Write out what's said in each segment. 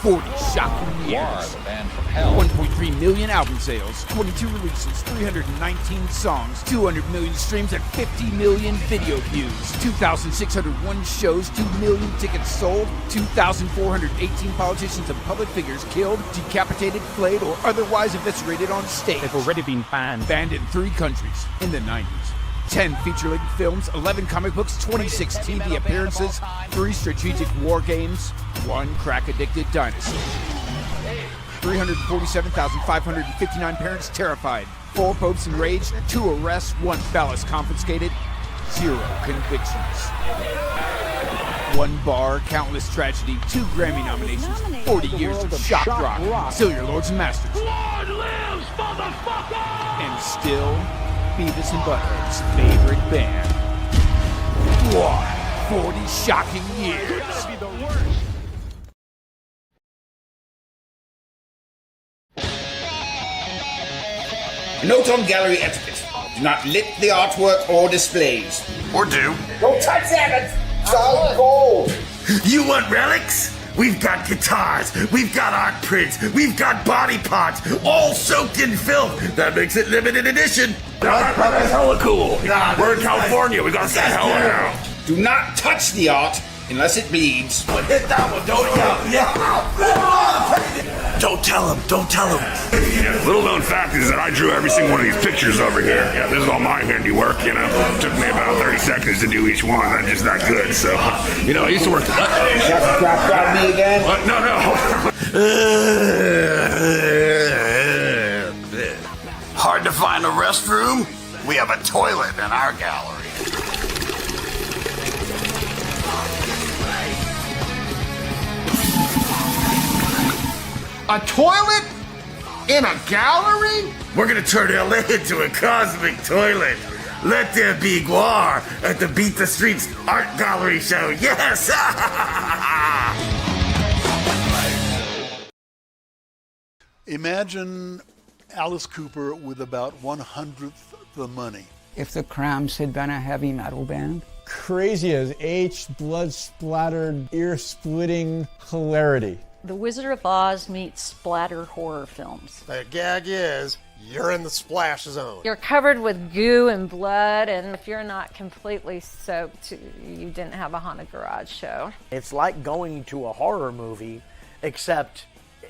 40 shocking years. GWAR, the band from hell. 1.3 million album sales, 22 releases, 319 songs, 200 million streams, and 50 million video views. 2,601 shows, 2 million tickets sold, 2,418 politicians and public figures killed, decapitated, flayed, or otherwise eviscerated on stage. They've already been banned. Banned in 3 countries in the 90s. 10 feature-length films, 11 comic books, 26 TV appearances, 3 strategic war games, 1 crack-addicted dynasty. 347,559 parents terrified, 4 popes enraged, 2 arrests, 1 phallus confiscated, 0 convictions. 1 bar, countless tragedy, 2 Grammy nominations, 40 years of shock rock, still your lords and masters. Lord lives, motherfucker! And still Beavis and Butthead's favorite band. GWAR, 40 shocking years. Note on gallery etiquette. Do not lick the artwork or displays. Or do. Don't touch that! It's all gold! You want relics? We've got guitars, we've got art prints, we've got body parts, all soaked in filth. That makes it limited edition. That's hella cool. We're in California, we got that hella now. Do not touch the art unless it bleeds. Hit that one, don't Don't tell him, don't tell him. Little known fact is that I drew every single one of these pictures over here. Yeah, this is all my handiwork, you know. It took me about 30 seconds to do each one. I'm just that good, so, you know, I used to work... That's crap about me again? What? No. Hard to find a restroom? We have a toilet in our gallery. A toilet? In a gallery? We're gonna turn LA into a cosmic toilet. Let there be GWAR at the Beat the Streets Art Gallery show. Yes! Imagine Alice Cooper with about 1/100th the money. If the Cramps had been a heavy metal band. Crazy as H, blood-splattered, ear-splitting hilarity. The Wizard of Oz meets splatter horror films. The gag is, you're in the splash zone. You're covered with goo and blood, and if you're not completely soaked, you didn't have a haunted garage show. It's like going to a horror movie, except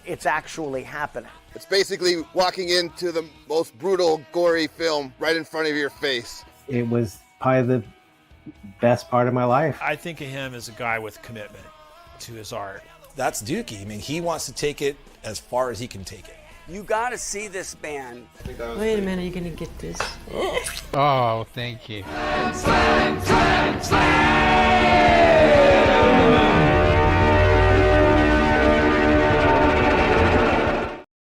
it's actually happening. It's basically walking into the most brutal, gory film right in front of your face. It was probably the best part of my life. I think of him as a guy with commitment to his art. That's Dookie. I mean, he wants to take it as far as he can take it. You gotta see this band. Wait a minute, are you gonna get this? Oh, thank you.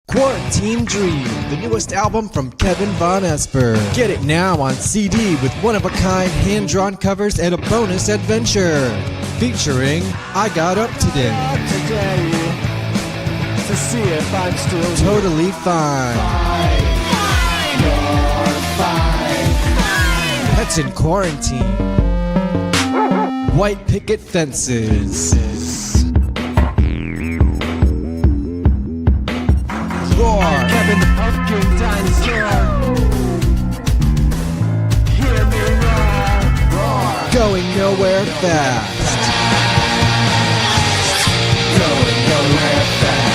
Quarantine Dream, the newest album from Kevin Vonesper. Get it now on CD with one-of-a-kind hand-drawn covers and a bonus adventure. Featuring I Got Up Today. To see if I'm still Totally Fine. Pets in Quarantine. White Picket Fences. GWAR. Kevin the Pumpkin Dinosaur. Hear me roar. Going nowhere fast. Going nowhere fast.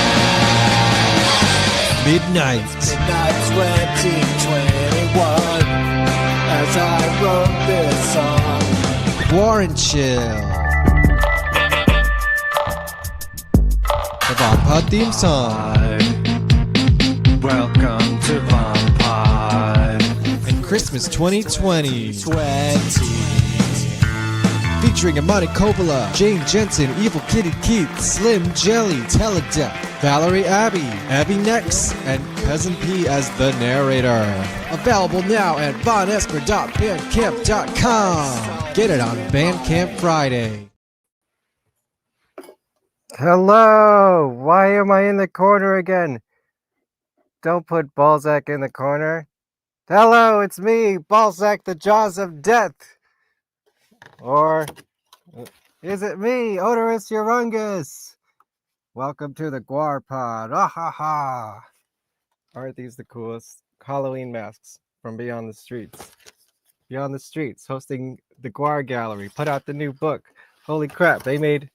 Midnight 2021. As I wrote this song. GWAR and Chill. The GWARPod theme song. Welcome to GWARPod. And Christmas 2020. Featuring Amani Coppola, Jane Jensen, Evil Kitty Keith, Slim Jelly, Teledeck, Valerie Abbey, Abby Nex, and Cousin P as the narrator. Available now at vonesper.bandcamp.com. Get it on Bandcamp Friday. Hello! Why am I in the corner again? Don't put Balzac in the corner. Hello, it's me, Balzac, the Jaws of Death. Or is it me, Odorous Urungus? Welcome to the GWARPod. Ah ha ha! Aren't these the coolest Halloween masks from Beyond the Streets? Beyond the Streets, hosting the GWAR Gallery, put out the new book. Holy crap, they made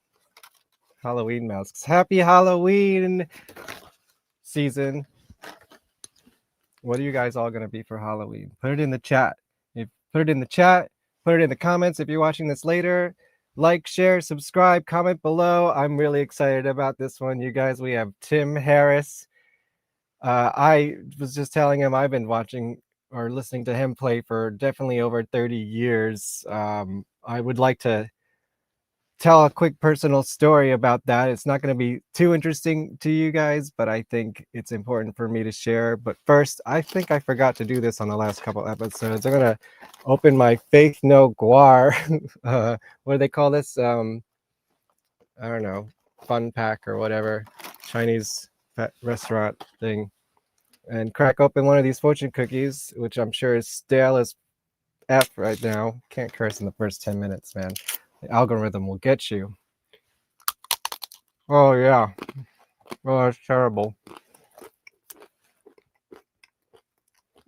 Halloween masks. Happy Halloween season. What are you guys all going to be for Halloween? Put it in the chat. Put it in the chat. Put it in the comments if you're watching this later. Like, share, subscribe, comment below. I'm really excited about this one, you guys. We have Tim Harris. I was just telling him I've been watching or listening to him play for definitely over 30 years. I would like to tell a quick personal story about that. It's not going to be too interesting to you guys, but I think it's important for me to share. But first, I think I forgot to do this on the last couple episodes. I'm going to open my Faith No GWAR. What do they call this? I don't know, fun pack or whatever, Chinese restaurant thing, and crack open one of these fortune cookies, which I'm sure is stale as F right now. Can't curse in the first 10 minutes, man. The algorithm will get you. Oh, yeah. Oh, that's terrible.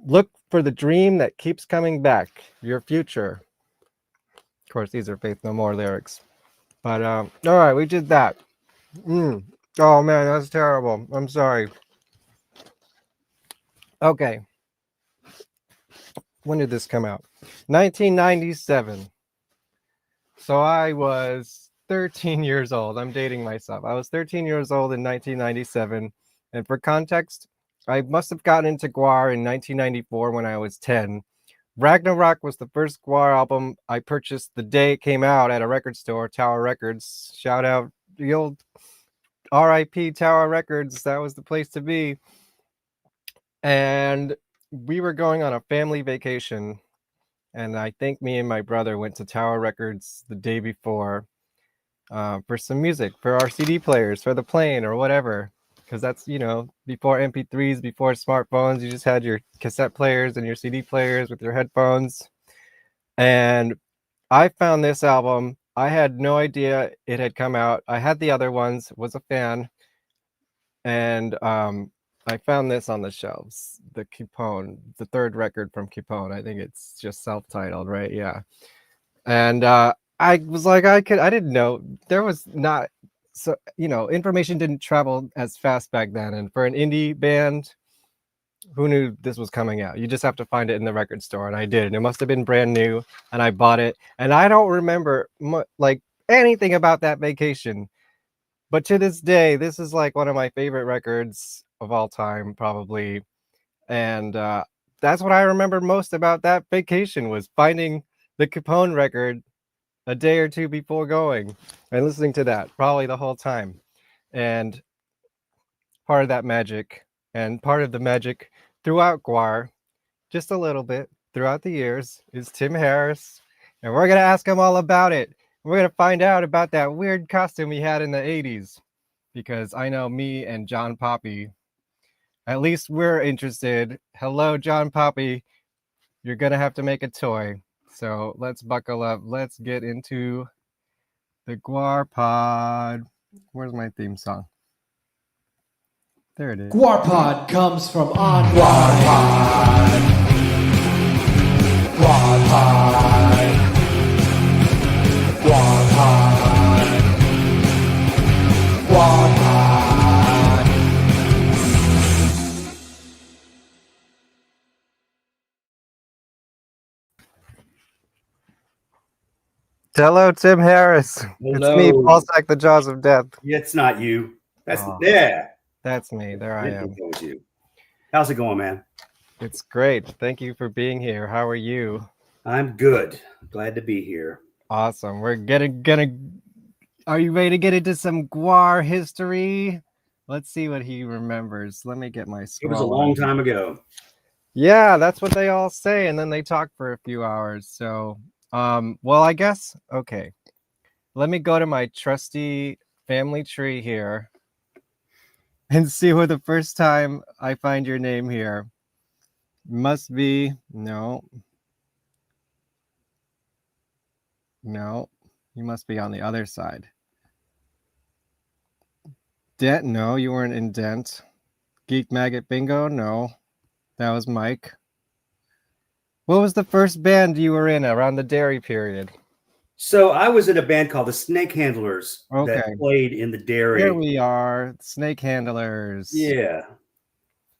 Look for the dream that keeps coming back. Your future. Of course, these are Faith No More lyrics. But, all right, we did that. Oh, man, that's terrible. I'm sorry. Okay. When did this come out? 1997. So I was 13 years old. I'm dating myself. I was 13 years old in 1997. And for context, I must have gotten into GWAR in 1994 when I was 10. Ragnarok was the first GWAR album I purchased the day it came out at a record store, Tower Records. Shout out the old RIP Tower Records. That was the place to be. And we were going on a family vacation. And I think me and my brother went to Tower Records the day before for some music, for our CD players, for the plane or whatever. Because that's, you know, before MP3s, before smartphones, you just had your cassette players and your CD players with your headphones. And I found this album. I had no idea it had come out. I had the other ones, was a fan. And I found this on the shelves, the Kepone, the third record from Kepone. I think it's just self-titled, right? Yeah. And I was like, I didn't know there was not, so, you know, information didn't travel as fast back then. And for an indie band, who knew this was coming out? You just have to find it in the record store. And I did. And it must have been brand new. And I bought it. And I don't remember like anything about that vacation. But to this day, this is like one of my favorite records of all time, probably. And that's what I remember most about that vacation, was finding the Kepone record a day or two before going and listening to that probably the whole time. And part of that magic, and part of the magic throughout GWAR, just a little bit throughout the years, is Tim Harris. And we're going to ask him all about it. We're going to find out about that weird costume he had in the 80s. Because I know me and John Poppy, at least we're interested. Hello, John Poppy. You're going to have to make a toy. So let's buckle up. Let's get into the GWARPod. Where's my theme song? There it is. GWARPod comes from on GWARPod. GWARPod. GWARPod. GWARPod. Hello, Tim Harris. Hello. It's me, Paul Sack, the Jaws of Death. It's not you. That's That's me. There I am. That was you. How's it going, man? It's great. Thank you for being here. How are you? I'm good. Glad to be here. Awesome. We're gonna. Are you ready to get into some GWAR history? Let's see what he remembers. Let me get my scroll. It was a long time ago. Yeah, that's what they all say, and then they talk for a few hours. So, well, I guess okay. Let me go to my trusty family tree here and see where the first time I find your name here. Must be no. You must be on the other side. Dent? No, you weren't in Dent. Geek Maggot Bingo? No, that was Mike. What was the first band you were in around the Dairy period? So I was in a band called the Snake Handlers Okay. that played in the Dairy. Here we are, Snake Handlers. Yeah.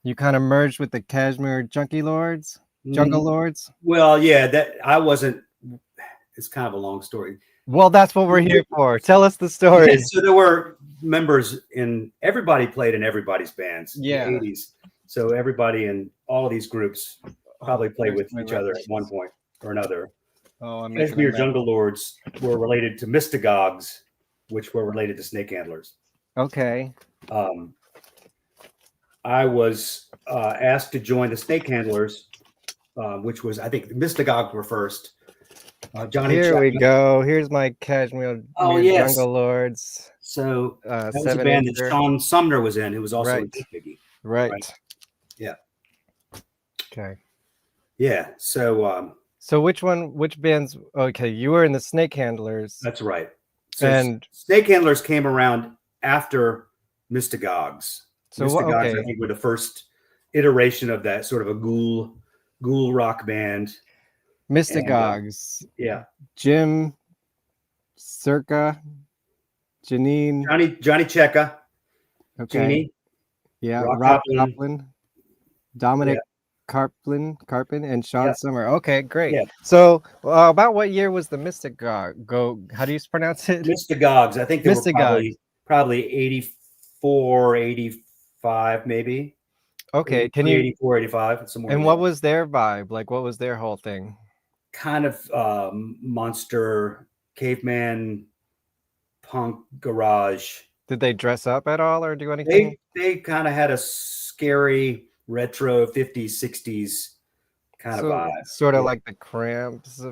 You kind of merged with the Kashmir Jungle Lords? Well, yeah, that I wasn't. It's kind of a long story. Well, that's what we're here for. Tell us the story. Yeah, so there were members in everybody played in everybody's bands in the 80s. So everybody in all of these groups probably played with each other at one point or another. Oh, I'm Kashmir Jungle Lords were related to Mystagogs, which were related to Snake Handlers. Okay. I was asked to join the Snake Handlers, which was, I think, the Mystagogs were first. Johnny Here we Chapman. go. Here's my Kashmir Jungle Lords. So that was a 7 band incher. that Sean Sumner was in, who was also Right. in Biggie. Right. Yeah. Okay. Yeah. So which bands? Okay, you were in the Snake Handlers. that's right. So And Snake Handlers came around after Mystagogs. So Mystagogs, okay. I think, were the first iteration of that sort of a ghoul rock band. Mystagogs. Yeah. Jim, Circa, Janine. Johnny Cheka. Okay. Jeannie. Yeah. Rock Rob Hoplin. Hoplin, Dominic Carpin, and Sean Yeah. Summer. Okay, great. Yeah. So about what year was the Mystigog? How do you pronounce it? Mystagogs. I think they were Mystagogs. probably 84, 85, maybe. Okay, can you 84, 85, somewhere. And in what there. was their vibe? Like, what was their whole thing? Kind of monster, caveman, punk, garage. Did they dress up at all or do anything? They kind of had a scary retro 50s, 60s kind of vibe. Sort of Yeah. like the Cramps.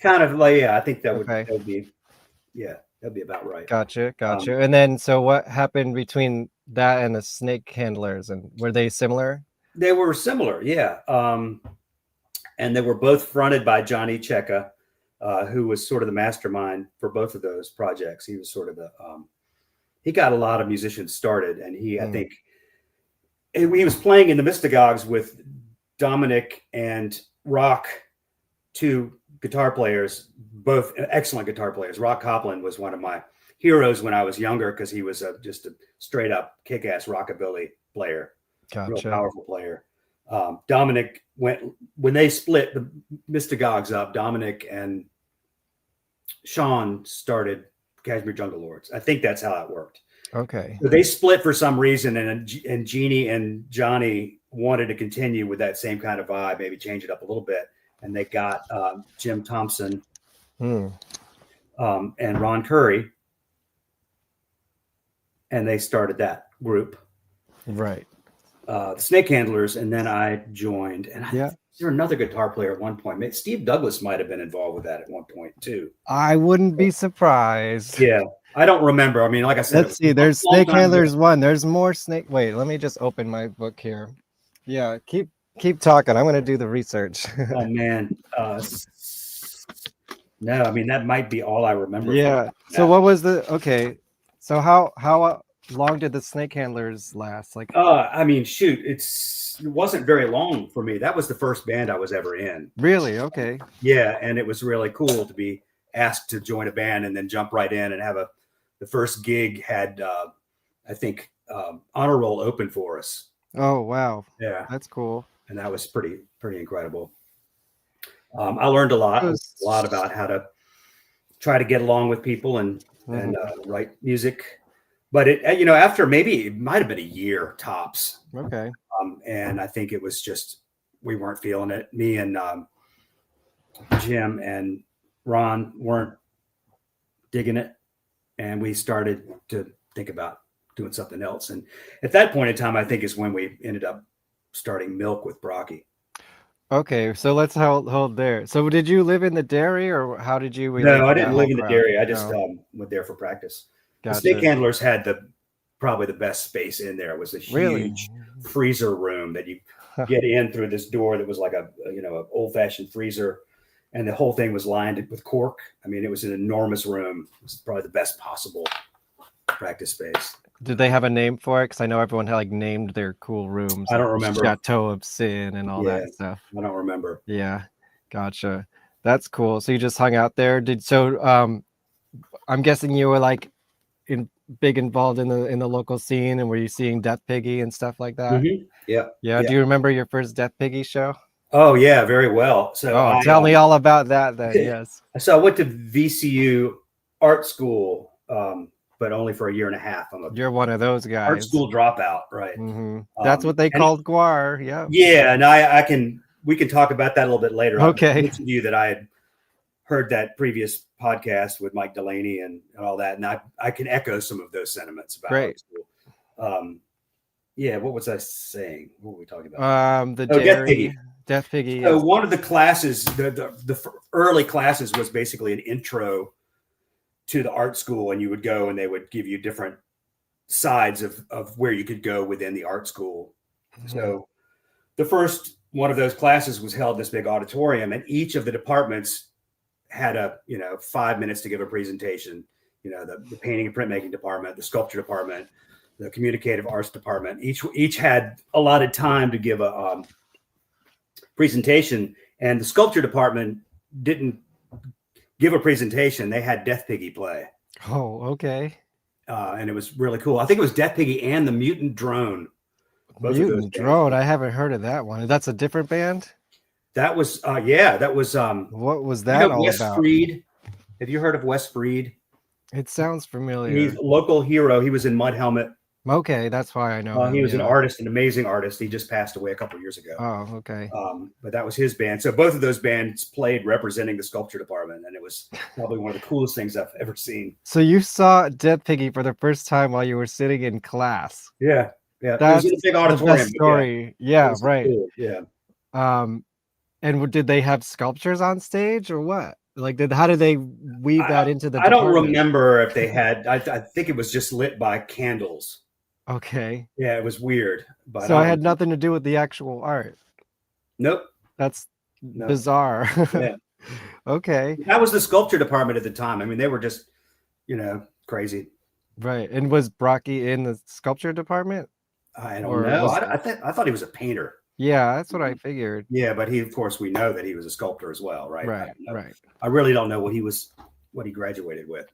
Kind of like, yeah, I think that would, Okay. that'd be about right. Gotcha. And then, so what happened between that and the Snake Handlers? And were they similar? They were similar, yeah. And they were both fronted by Johnny Cheka, who was sort of the mastermind for both of those projects. He was sort of the he got a lot of musicians started, and I think he was playing in the Mystagogs with Dominic and Rock, two guitar players, both excellent guitar players. Rock Hoplin was one of my heroes when I was younger because he was just a straight up kick-ass rockabilly player. Real Gotcha. powerful player. Dominic when they split the Mystagogs up, Dominic and Sean started Kashmir Jungle Lords. I think that's how it worked. Okay. So they split for some reason, and Jeannie and Johnny wanted to continue with that same kind of vibe, maybe change it up a little bit, and they got Jim Thompson and Ron Curry, and they started that group. Right. The Snake Handlers, and then I joined. And there another guitar player at one point. Steve Douglas might have been involved with that at one point too. I wouldn't be surprised. Yeah, I don't remember. I mean, like I said, Let's see. There's Snake Handlers 1. There's more Snake. Wait, let me just open my book here. Yeah, keep talking. I'm going to do the research. Oh man, no, I mean that might be all I remember. Yeah. So what was the okay? So how long did the Snake Handlers last? Like, I mean, shoot, it wasn't very long for me. That was the first band I was ever in. Really? Okay. Yeah, and it was really cool to be asked to join a band and then jump right in and have the first gig had I think Honor Roll open for us. Oh wow. Yeah, that's cool. And that was pretty incredible. I learned a lot about how to try to get along with people and write music. But after maybe it might have been a year tops. Okay. And I think it was just we weren't feeling it. Me and Jim and Ron weren't digging it, and we started to think about doing something else. And at that point in time, I think is when we ended up starting Milk with Brocky. Okay, so let's hold there. So did you live in the Dairy, or how did you? No, I didn't live in the Dairy. I just went there for practice. Gotcha. The Snake Handlers had probably the best space in there. It was a huge freezer room that you get in through this door that was like a old-fashioned freezer, and the whole thing was lined with cork. I mean, it was an enormous room. It was probably the best possible practice space. Did they have a name for it? Because I know everyone had like named their cool rooms. I don't like the remember. Chateau of Sin and all Yeah, that stuff. I don't remember. Yeah, gotcha. That's cool. So you just hung out there. I'm guessing you were like involved in the local scene, and were you seeing Death Piggy and stuff like that? Yeah. Yeah. Do you remember your first Death Piggy show? Oh yeah, very well. So tell me all about that then. Yes. So I went to VCU art school, but only for a year and a half. You're one of those guys. Art school dropout, right? That's what they called GWAR. Yeah. Yeah, and we can talk about that a little bit later. Okay. I mentioned to you that I had heard that previous podcast with Mike Delaney and all that, and I can echo some of those sentiments about art school. Yeah, what was I saying? What were we talking about? Death Piggy. So one of the classes, the early classes, was basically an intro to the art school, and you would go and they would give you different sides of where you could go within the art school. So the first one of those classes was held in this big auditorium, and each of the departments had 5 minutes to give a presentation. The painting and printmaking department, the sculpture department, the communicative arts department, each had allotted time to give a presentation, and the sculpture department didn't give a presentation. They had Death Piggy play. Oh, okay. And it was really cool. I think it was Death Piggy and the Mutant Drone. Mutant Drone. I haven't heard of that one. That's a different band. That was that was what was that all Wes about? Freed. Have you heard of Wes Freed? It sounds familiar. He's a local hero. He was in Mud Helmet. Okay, that's why I know him. He was an artist, an amazing artist. He just passed away a couple of years ago. Oh, okay. But that was his band. So both of those bands played representing the sculpture department, and it was probably one of the coolest things I've ever seen. So you saw Death Piggy for the first time while you were sitting in class. Yeah, yeah. That's it was in a big auditorium. the best story. Yeah, right. Cool. Yeah. And did they have sculptures on stage or what? Like, how did they weave that into the? I don't department? remember if they had. I think it was just lit by candles. Okay. Yeah, it was weird. But so it had nothing to do with the actual art. Nope. That's bizarre. Yeah. Okay. That was the sculpture department at the time. I mean, they were just, crazy. Right. And was Brocky in the sculpture department? I don't know. I thought he was a painter. Yeah, that's what I figured. Yeah, but of course, we know that he was a sculptor as well, right? Right. I really don't know what he graduated with.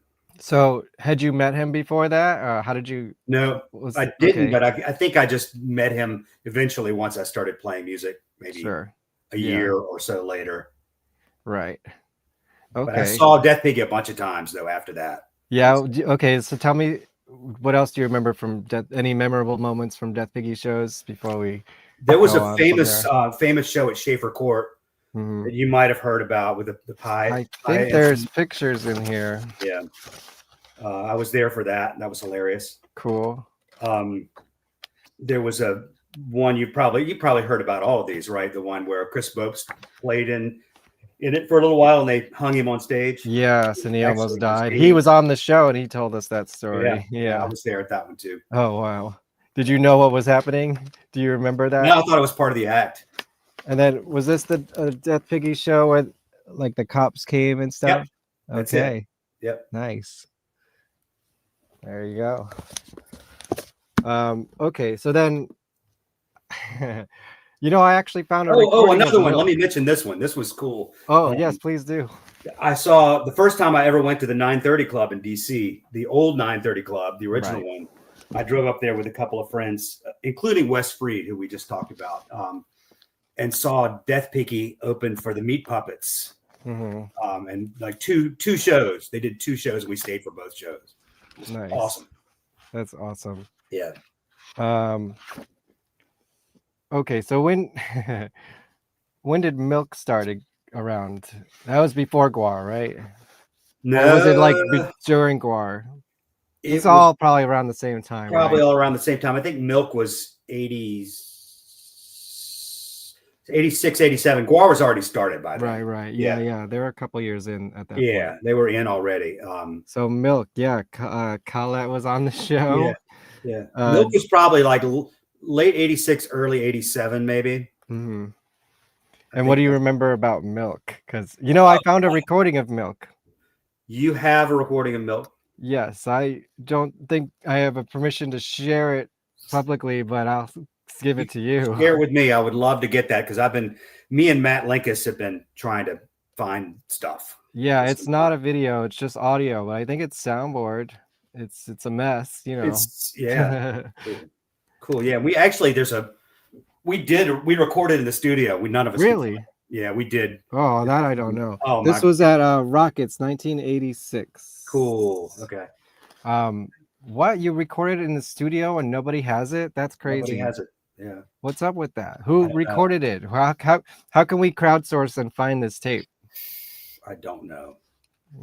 So, had you met him before that? How did you? No, I didn't. But I think I just met him eventually once I started playing music, maybe a year or so later. Right. Okay. But I saw Death Piggy a bunch of times though after that. Yeah. Okay. So tell me, what else do you remember from any memorable moments from Death Piggy shows before we? There was a famous show at Schaefer Court that you might have heard about with the pie. I think there's pictures in here. Yeah. I was there for that. And that was hilarious. Cool. There was one you probably heard about all of these, right? The one where Chris Bopst played in it for a little while and they hung him on stage. Yes, and he almost died. He was on the show and he told us that story. Yeah. I was there at that one too. Oh, wow. Did you know what was happening? Do you remember that? No, I thought it was part of the act. And then was this the Death Piggy show where like the cops came and stuff? Yep. Okay. Yep. Nice. There you go. Okay, so then I actually found a another one. Let me mention this one. This was cool. Oh, yes, please do. I saw the first time I ever went to the 930 Club in DC, the old 930 Club, the original one. I drove up there with a couple of friends, including Wes Freed, who we just talked about, and saw Death Piggy open for the Meat Puppets. And like two shows. They did 2 shows and we stayed for both shows. Nice. Awesome. That's awesome. Yeah. Okay, so when did Milk start around? That was before GWAR, right? No. Or was it like during GWAR? It's all probably around the same time. Probably all around the same time. I think Milk was 86, 87. GWAR was already started by then. Right. Yeah. They were a couple years in at that point. Yeah, they were in already. So Milk, Colette was on the show. Yeah. Milk was probably like late 86, early 87, maybe. Mm-hmm. And what do you remember about Milk? Because, I found a recording of Milk. You have a recording of Milk? Yes, I don't think I have a permission to share it publicly, but I'll give it to you. Share it with me. I would love to get that because me and Matt Linkus have been trying to find stuff. Yeah, it's not a video, it's just audio, but I think it's soundboard. It's a mess, you know. It's cool. Yeah, we actually we recorded in the studio. None of us Really? Yeah, we did. Oh, that I don't know. Oh, this was at Rockets 1986. Cool. Okay. What, you recorded in the studio and nobody has it? That's crazy. Nobody has it. Yeah. What's up with that? Who recorded it? How can we crowdsource and find this tape? I don't know.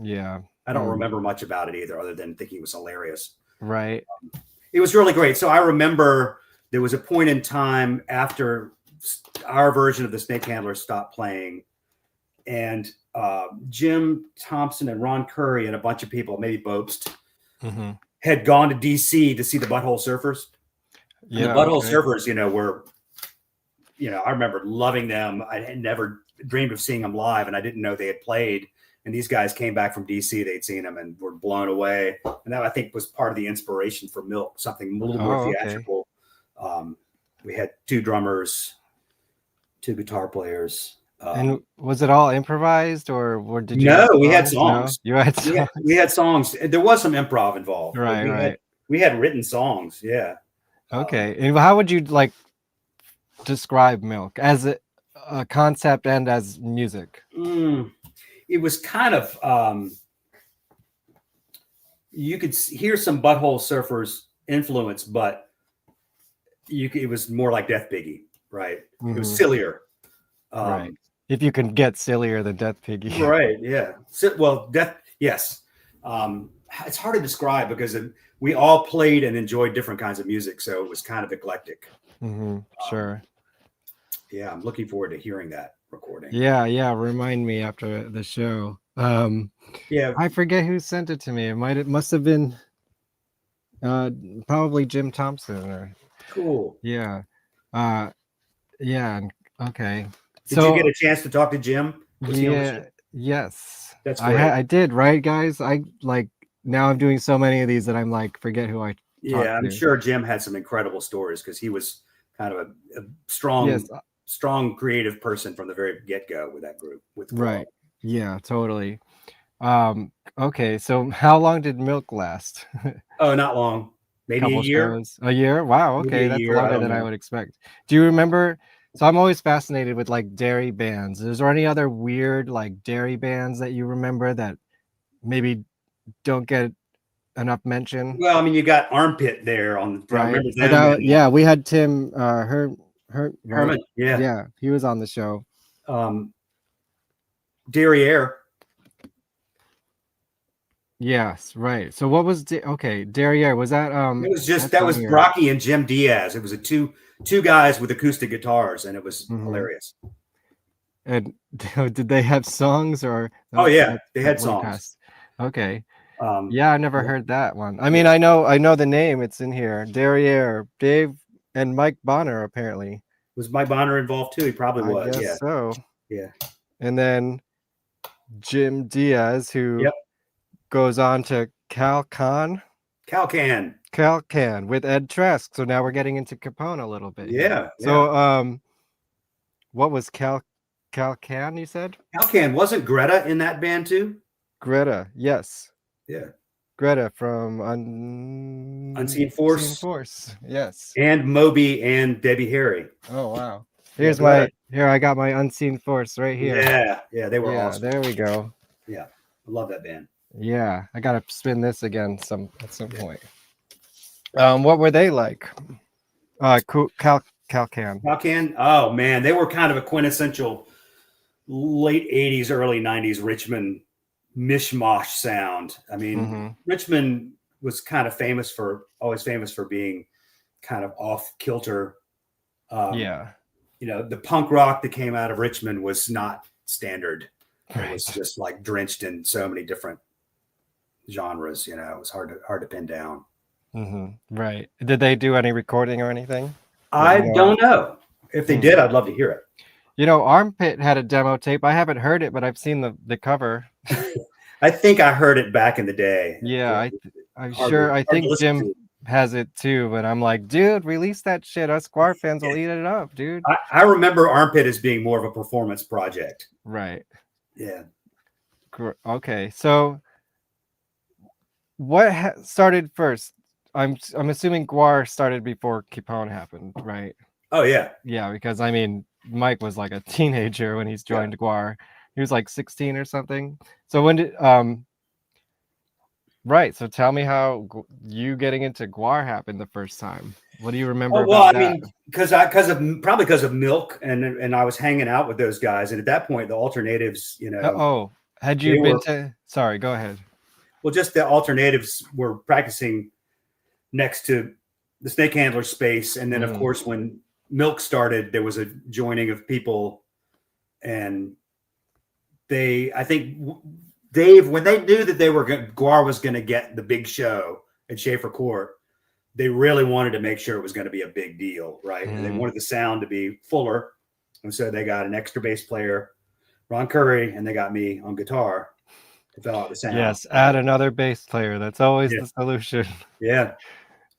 Yeah. I don't remember much about it either, other than thinking it was hilarious. Right. It was really great. So I remember there was a point in time after our version of the Snake Handlers stopped playing, and Jim Thompson and Ron Curry and a bunch of people, maybe Bobst, had gone to DC to see the Butthole Surfers. Yeah, and the Butthole Surfers, were, I remember loving them. I had never dreamed of seeing them live, and I didn't know they had played. And these guys came back from DC, they'd seen them and were blown away. And that, I think, was part of the inspiration for Milk, something a little more theatrical. We had 2 drummers, 2 guitar players. And was it all improvised, or did you? No, we had songs. No? You had songs. We had songs. There was some improv involved. Right. We had written songs. Yeah. Okay. And how would you describe Milk as a concept and as music? It was kind of you could hear some Butthole Surfers influence, but it was more like Death Piggy, right? It was sillier. Right. If you can get sillier than Death Piggy. Right. Yeah. Yes. It's hard to describe because we all played and enjoyed different kinds of music, so it was kind of eclectic. Sure. Yeah, I'm looking forward to hearing that recording. Yeah. Remind me after the show. Yeah. I forget who sent it to me. It must have been probably Jim Thompson or. Cool. Yeah. Okay. Did you get a chance to talk to Jim? Yes. That's great. I did, right, guys? Now I'm doing so many of these that I'm forget who I talked Yeah, I'm to. sure Jim had some incredible stories because he was kind of a strong creative person from the very get-go with that group. Right. Yeah, totally. Okay, so how long did Milk last? Oh, not long. Maybe a year. Shows. A year? Wow. Okay, that's longer than I would expect. Do you remember? So I'm always fascinated with dairy bands. Is there any other weird dairy bands that you remember that maybe don't get enough mention? Well, I mean, you got Armpit there on. Right. I remember them. Yeah, we had Tim Herman. Yeah, he was on the show. Derriere. Yes, right. So what was Derriere? Was that It was that was Brocky and Jim Diaz. It was a two guys with acoustic guitars, and it was hilarious. And did they have songs or? Oh yeah, they had songs. Okay. Yeah, I never heard that one. I mean, I know the name. It's in here. Derriere, Dave, and Mike Bonner apparently. Was Mike Bonner involved too? He probably was. I guess so. Yeah. And then Jim Diaz, who goes on to Calcan with Ed Trask. So now we're getting into Kepone a little bit. Yeah. So what was Calcan you said? Calcan, wasn't Greta in that band too? Greta, yes. Yeah. Greta from Unseen Force. Yes. And Moby and Debbie Harry. Oh wow. Here I got my Unseen Force right here. Yeah, they were awesome. There we go. Yeah. I love that band. Yeah, I gotta spin this again at some point. What were they like? Calcan. Calcan. Oh man, they were kind of a quintessential late 80s, early 90s Richmond mishmash sound. I mean, Richmond was kind of always famous for being kind of off kilter. The punk rock that came out of Richmond was not standard. It was just drenched in so many different genres. It was hard to pin down. Right. Did they do any recording or anything? I don't know. If they did, I'd love to hear it. Armpit had a demo tape. I haven't heard it, but I've seen the cover. I think I heard it back in the day. Yeah, I'm Hard sure. to- I hard to think listen Jim to. has it too, but I'm like, dude, release that shit. Us GWAR fans will eat it up, dude. I remember Armpit as being more of a performance project. Right. Yeah. Okay, so what started first? I'm assuming GWAR started before Kepone happened, right? Oh yeah. Yeah, because I mean, Mike was like a teenager when he's joined GWAR. He was like 16 or something. So when did right? So tell me how you getting into GWAR happened the first time. What do you remember about that? mean, because of Milk, and I was hanging out with those guys, and at that point, the Alternatives, Had you been to? Sorry, go ahead. Well, just the Alternatives were practicing next to the Snake Handler space, and then of course when Milk started, there was a joining of people, and I think Dave, when they knew that GWAR was going to get the big show at Schaefer Court, they really wanted to make sure it was going to be a big deal, right? And they wanted the sound to be fuller, and so they got an extra bass player, Ron Curry, and they got me on guitar to fill out the sound. Yes, add another bass player. That's always the solution. Yeah.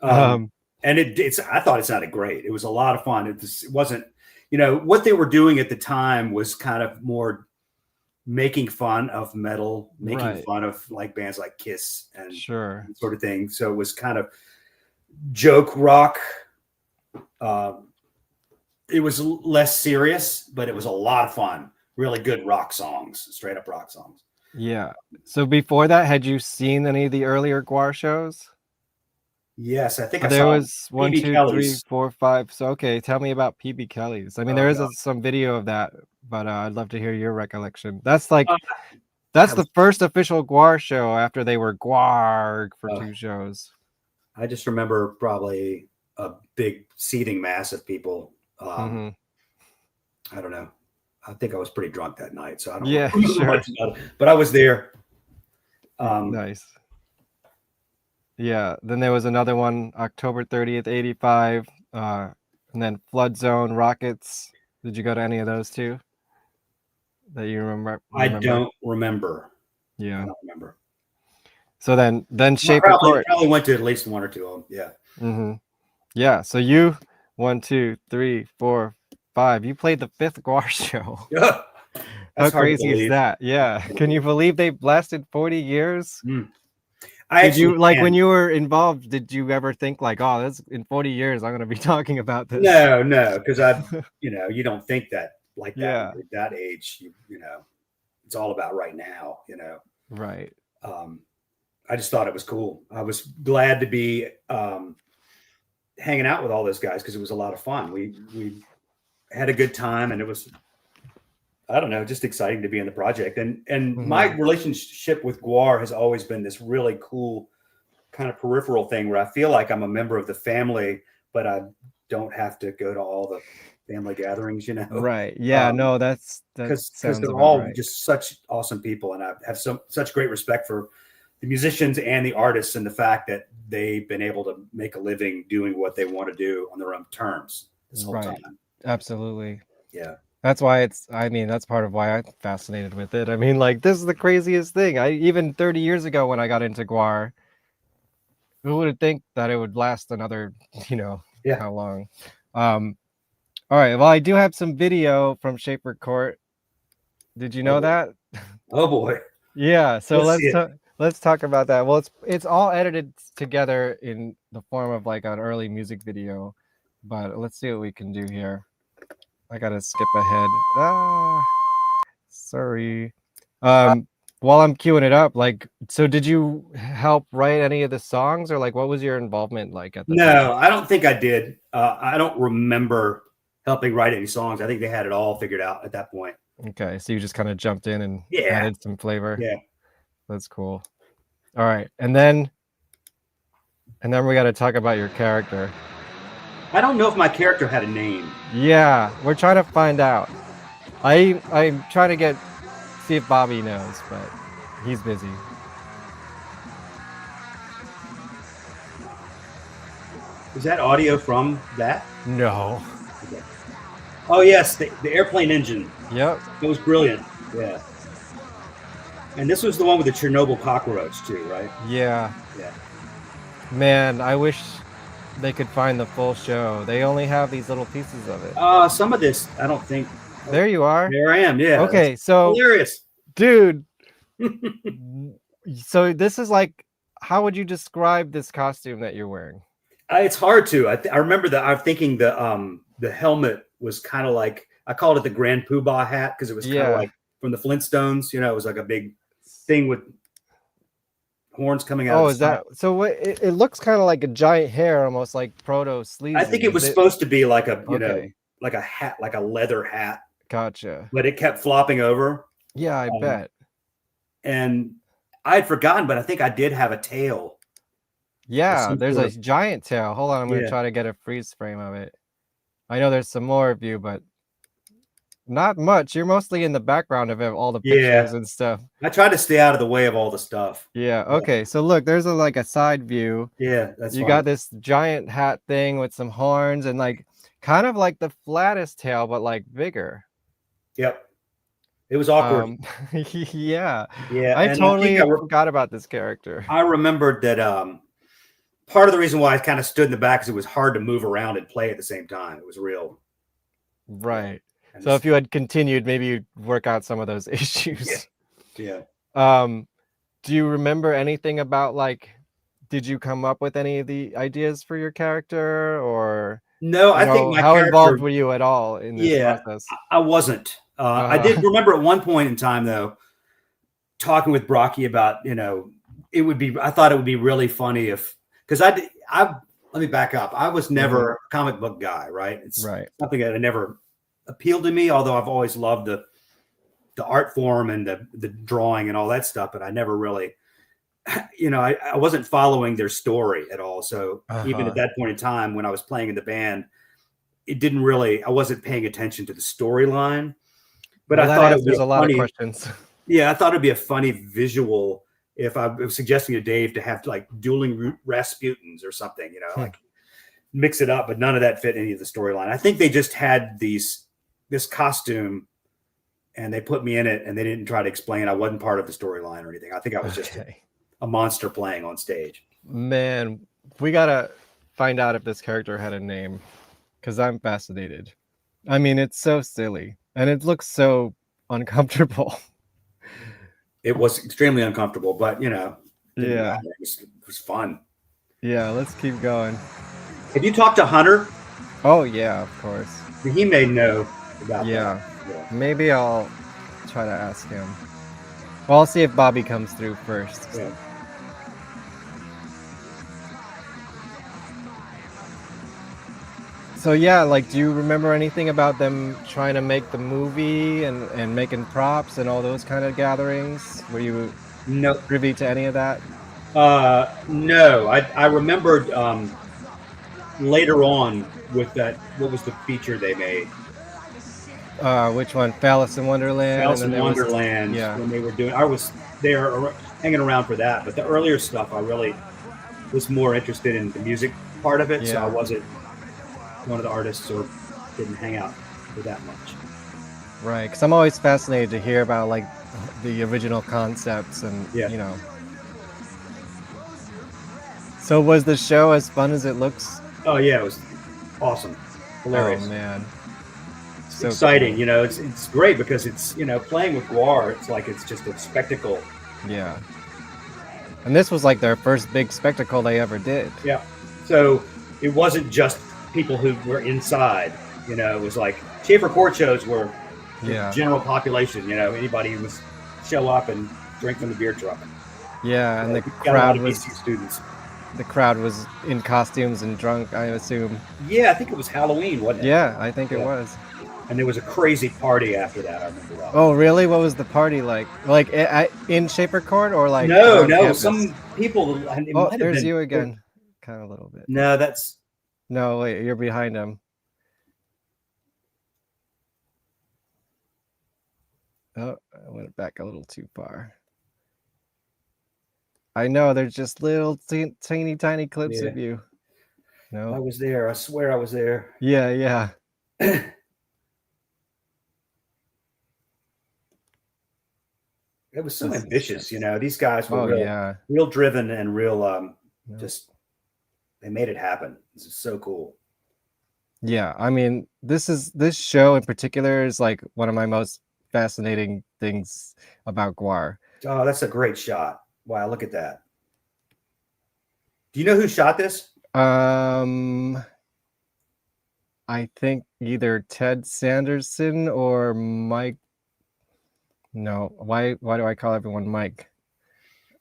And I thought it sounded great. It was a lot of fun. It wasn't, what they were doing at the time was kind of more making fun of metal, making fun of like bands like Kiss and sort of thing. So it was kind of joke rock. It was less serious, but it was a lot of fun. Really good rock songs, straight up rock songs. Yeah. So before that, had you seen any of the earlier GWAR shows? Yes, I think there was 1, 2, 3, 4, 5. So okay, tell me about PB Kelly's. I mean, there is some video of that, but I'd love to hear your recollection. That's like that's the first official GWAR show after they were GWAR for 2 shows. I just remember probably a big seating mass of people. I don't know. I think I was pretty drunk that night, so I don't know much about it, but I was there. Nice. Yeah, then there was another one, October 30th, 85, and then Flood Zone, Rockets. Did you go to any of those too? That you remember? I don't remember. Yeah. I don't remember. So then Schaefer Court. Probably went to at least 1 or 2 of them, yeah. Yeah, so you, 1, 2, 3, 4, 5. You played the 5th GWAR show. Yeah. How crazy is that? Yeah. Can you believe they lasted 40 years? Did you when you were involved, did you ever think like, oh, this in 40 years I'm going to be talking about this? No, because you don't think that like that at that age. It's all about right now. Right. I just thought it was cool. I was glad to be hanging out with all those guys because it was a lot of fun. We had a good time, and it was, I don't know, just exciting to be in the project. And my relationship with GWAR has always been this really cool kind of peripheral thing where I feel like I'm a member of the family, but I don't have to go to all the family gatherings, Right. Yeah, no, that's because they're all just such awesome people, and I have such great respect for the musicians and the artists, and the fact that they've been able to make a living doing what they want to do on their own terms this whole time. Absolutely. Yeah. That's why that's part of why I'm fascinated with it. I mean, like, this is the craziest thing. Even 30 years ago when I got into GWAR, who would have think that it would last another, how long? All right. Well, I do have some video from Schaefer Court. Did you know that? Oh boy. Yeah. So let's talk about that. Well, it's all edited together in the form of like an early music video, but let's see what we can do here. I gotta skip ahead. Sorry. While I'm queuing it up, so did you help write any of the songs, or what was your involvement like at the time? I don't think I did. I don't remember helping write any songs. I think they had it all figured out at that point. Okay, so you just kind of jumped in and added some flavor. Yeah, that's cool. All right, and then we got to talk about your character. I don't know if my character had a name. Yeah, we're trying to find out. I'm trying to see if Bobby knows, but he's busy. Is that audio from that? No. Okay. Oh yes, the airplane engine. Yep. It was brilliant. Yeah. And this was the one with the Chernobyl cockroach too, right? Yeah. Yeah. Man, I wish they could find the full show. They only have these little pieces of it. Some of this, I don't think. There you are. There I am. Yeah. Okay, that's so hilarious, dude. So this is like, how would you describe this costume that you're wearing? It's hard to. I remember that. I'm thinking the helmet was kind of like, I called it the Grand Poobah hat because it was kind of like from the Flintstones. You know, it was like a big thing with horns coming out. Oh, is that so? What it looks kind of like a giant hair, almost like proto sleeves. I think it was supposed to be like a know, Okay. like a hat, like a leather hat. Gotcha. But it kept flopping over. Yeah, I bet. And I had forgotten, but I think I did have a tail. Yeah, there's a giant tail. Hold on, I'm gonna Yeah. try to get a freeze frame of it. I know there's some more of you, but not much. You're mostly in the background of all the pictures and stuff. I tried to stay out of the way of all the stuff. Yeah. Okay. So look, there's like a side view. Yeah, that's you fine. got this giant hat thing with some horns and like kind of like the flattest tail, but like bigger. Yep. It was awkward. Yeah. Yeah. I and totally I think forgot about this character. I remembered that part of the reason why I kind of stood in the back is it was hard to move around and play at the same time. It was real. Right. So if you had continued, maybe you'd work out some of those issues. Yeah. Do you remember anything about like, did you come up with any of the ideas for your character or No, I think my how character, involved were you at all in this process? I wasn't. I did remember at one point in time though, talking with Brocky about, you know, I thought it would be really funny if, because let me back up. I was never a comic book guy, right? It's something that I never appealed to me, although I've always loved the art form and the drawing and all that stuff, but I never really, you know, I wasn't following their story at all. So even at that point in time when I was playing in the band, it didn't really, I wasn't paying attention to the storyline, but Well, I thought it there's was a lot of questions. Yeah, I thought it'd be a funny visual if I was suggesting to Dave to have like dueling Rasputins or something, you know, like mix it up, but none of that fit any of the storyline. I think they just had this costume and they put me in it and they didn't try to explain I wasn't part of the storyline or anything. I think I was just a monster playing on stage. Man, we gotta find out if this character had a name because I'm fascinated. I mean, it's so silly and it looks so uncomfortable. It was extremely uncomfortable, but you know, yeah, it was fun. Yeah, let's keep going. Have you talked to Hunter? Oh yeah, of course. He may know about that. Yeah, maybe I'll try to ask him. Well, I'll see if Bobby comes through first. Yeah. So yeah, like, do you remember anything about them trying to make the movie and making props and all those kind of gatherings? Were you privy to any of that? No, I remembered later on with that. What was the feature they made? Which one? Alice in Wonderland. Alice in Wonderland. Yeah. When they were doing, I was there hanging around for that. But the earlier stuff, I really was more interested in the music part of it. So I wasn't one of the artists or didn't hang out for that much. Right, because I'm always fascinated to hear about like the original concepts and you know. So was the show as fun as it looks? Oh yeah, it was awesome, hilarious. Oh man, so exciting! Cool. You know, it's great because it's, you know, playing with GWAR. It's like it's just a spectacle. Yeah, and this was like their first big spectacle they ever did. Yeah, so it wasn't just people who were inside, you know, it was like Schaefer Court shows were the general population, you know, anybody who was show up and drink from the beer truck. Yeah, and the crowd was students. The crowd was in costumes and drunk, I assume. Yeah, I think it was Halloween, wasn't it? Yeah, I think it was. And there was a crazy party after that, I remember that. Oh, really? What was the party like? Like in Schaefer Court or like? No, campus? Some people. Oh, there's you again. Kind of a little bit. No, that's. No, wait, you're behind him. Oh, I went back a little too far. I know, there's just little teeny tiny clips of you. No, I was there. I swear I was there. Yeah, yeah. It was so ambitious, you know. These guys were Oh, real driven and real just they made it happen. This is so cool. Yeah, I mean, this show in particular is like one of my most fascinating things about GWAR. Oh, that's a great shot. Wow, look at that. Do you know who shot this? I think either Ted Sanderson or Mike. No, why do I call everyone Mike?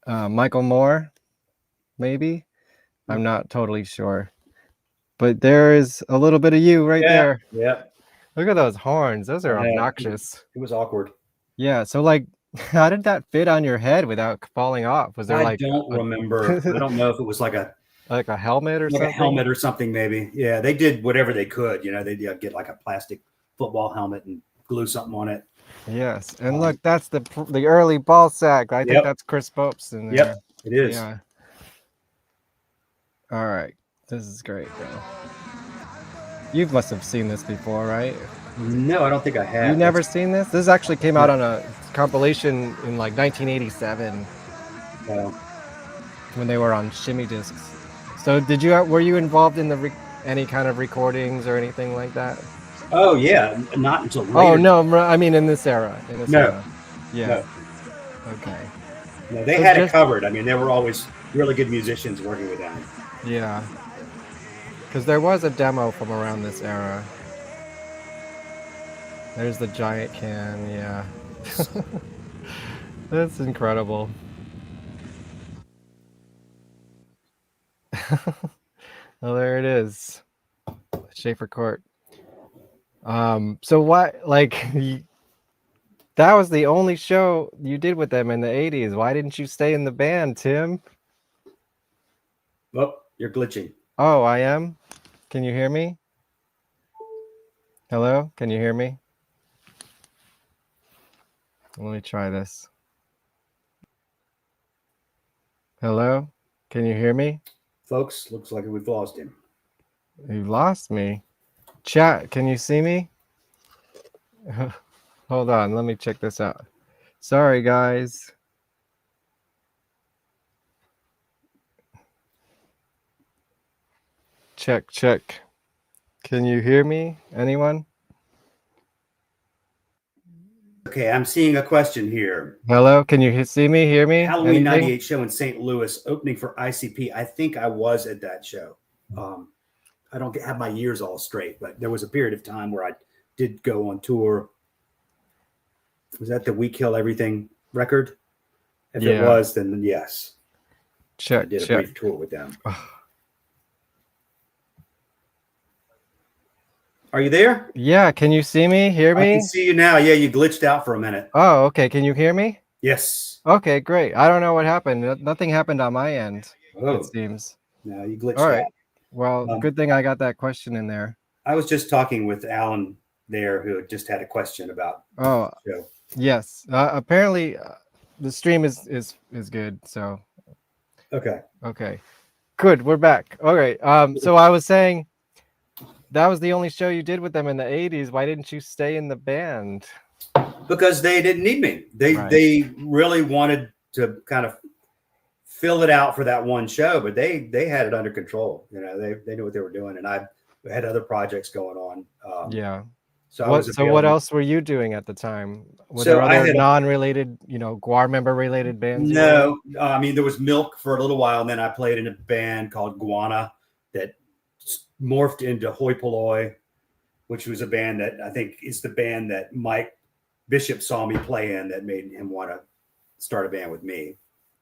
Michael Moore, maybe? I'm not totally sure. But there is a little bit of you right there. Yeah. Look at those horns. Those are obnoxious. It was awkward. Yeah, so like how did that fit on your head without falling off? Was there I like don't remember. I don't know if it was like a helmet or something? A helmet or something, maybe. Yeah, they did whatever they could. You know, they'd get like a plastic football helmet and glue something on it. Yes, and look, that's the early ball sack. I think that's Chris Popes in there. Yep, it is. Yeah. All right, this is great, bro. You must have seen this before, right? No, I don't think I have. You never seen this? This actually came out on a compilation in like 1987. No. When they were on shimmy discs. So were you involved in any kind of recordings or anything like that? Oh yeah, not until later. Oh no, I mean in this era. No. Yeah. No. Okay. No, they had it covered. I mean, there were always really good musicians working with them. Yeah. Because there was a demo from around this era. There's the giant can, yeah. That's incredible. Well, there it is. Schaefer Court. So what, like, that was the only show you did with them in the 80s. Why didn't you stay in the band, Tim? Oh, you're glitching. Oh, I am? Can you hear me? Hello? Can you hear me? Let me try this. Hello? Can you hear me? Folks, looks like we've lost him. You lost me. Chat, can you see me? Hold on, let me check this out. Sorry, guys. Check, check. Can you hear me? Anyone? Okay, I'm seeing a question here. Hello, can you see me, hear me? Halloween Anything? 98 show in St. Louis, opening for ICP. I think I was at that show. I don't have my years all straight, but there was a period of time where I did go on tour. Was that the We Kill Everything record? If it was, then yes. Check, I did a brief tour with them. Are you there? Yeah, can you see me, hear me? I can see you now. Yeah, you glitched out for a minute. Oh, okay. Can you hear me? Yes. Okay, great. I don't know what happened. Nothing happened on my end, Oh. it seems. No, you glitched All right. out. Well, good thing I got that question in there. I was just talking with Alan there, who just had a question about the show. Yes. Apparently, the stream is good. So. Okay. Okay. Good. We're back. All right. So I was saying that was the only show you did with them in the 80s. Why didn't you stay in the band? Because they didn't need me. They really wanted to kind of fill it out for that one show, but they had it under control. You know, they knew what they were doing, and I had other projects going on. Yeah. So what else were you doing at the time? Were there other non-related, GWAR member related bands? No, I mean, there was Milk for a little while, and then I played in a band called Guana that morphed into Hoi Polloi, which was a band that I think is the band that Mike Bishop saw me play in that made him want to start a band with me.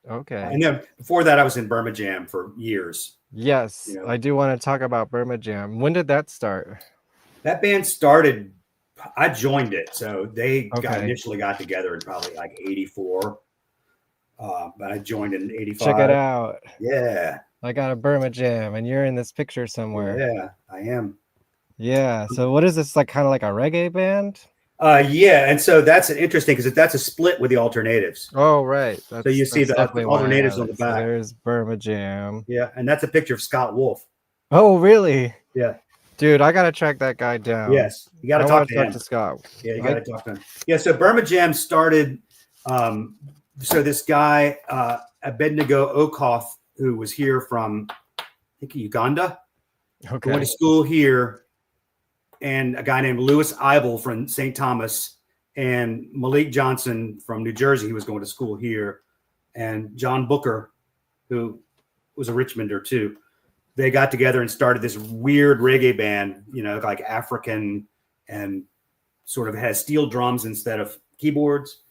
Okay. And then before that, I was in Burma Jam for years. Yes, I do want to talk about Burma Jam. When did that start? That band started, I joined it. So they initially got together in probably like 84. But I joined in 85. Check it out. Yeah. I got a Burma Jam and you're in this picture somewhere. Yeah, I am. Yeah. So what is this, like kind of like a reggae band? Yeah, and so that's interesting because that's a split with the Alternatives. Oh, right. So you see the Alternatives on the back. So there's Burma Jam. Yeah, and that's a picture of Scott Wolf. Oh, really? Yeah. Dude, I gotta track that guy down. Yes, you gotta talk to him. To Scott. Yeah, you gotta talk to him. Yeah, so Burma Jam started so this guy, Abednego Okoth, who was here from, I think, Uganda, going to school here, and a guy named Louis Eibel from St. Thomas, and Malik Johnson from New Jersey, who was going to school here, and John Booker, who was a Richmonder too. They got together and started this weird reggae band, you know, like African, and sort of has steel drums instead of keyboards.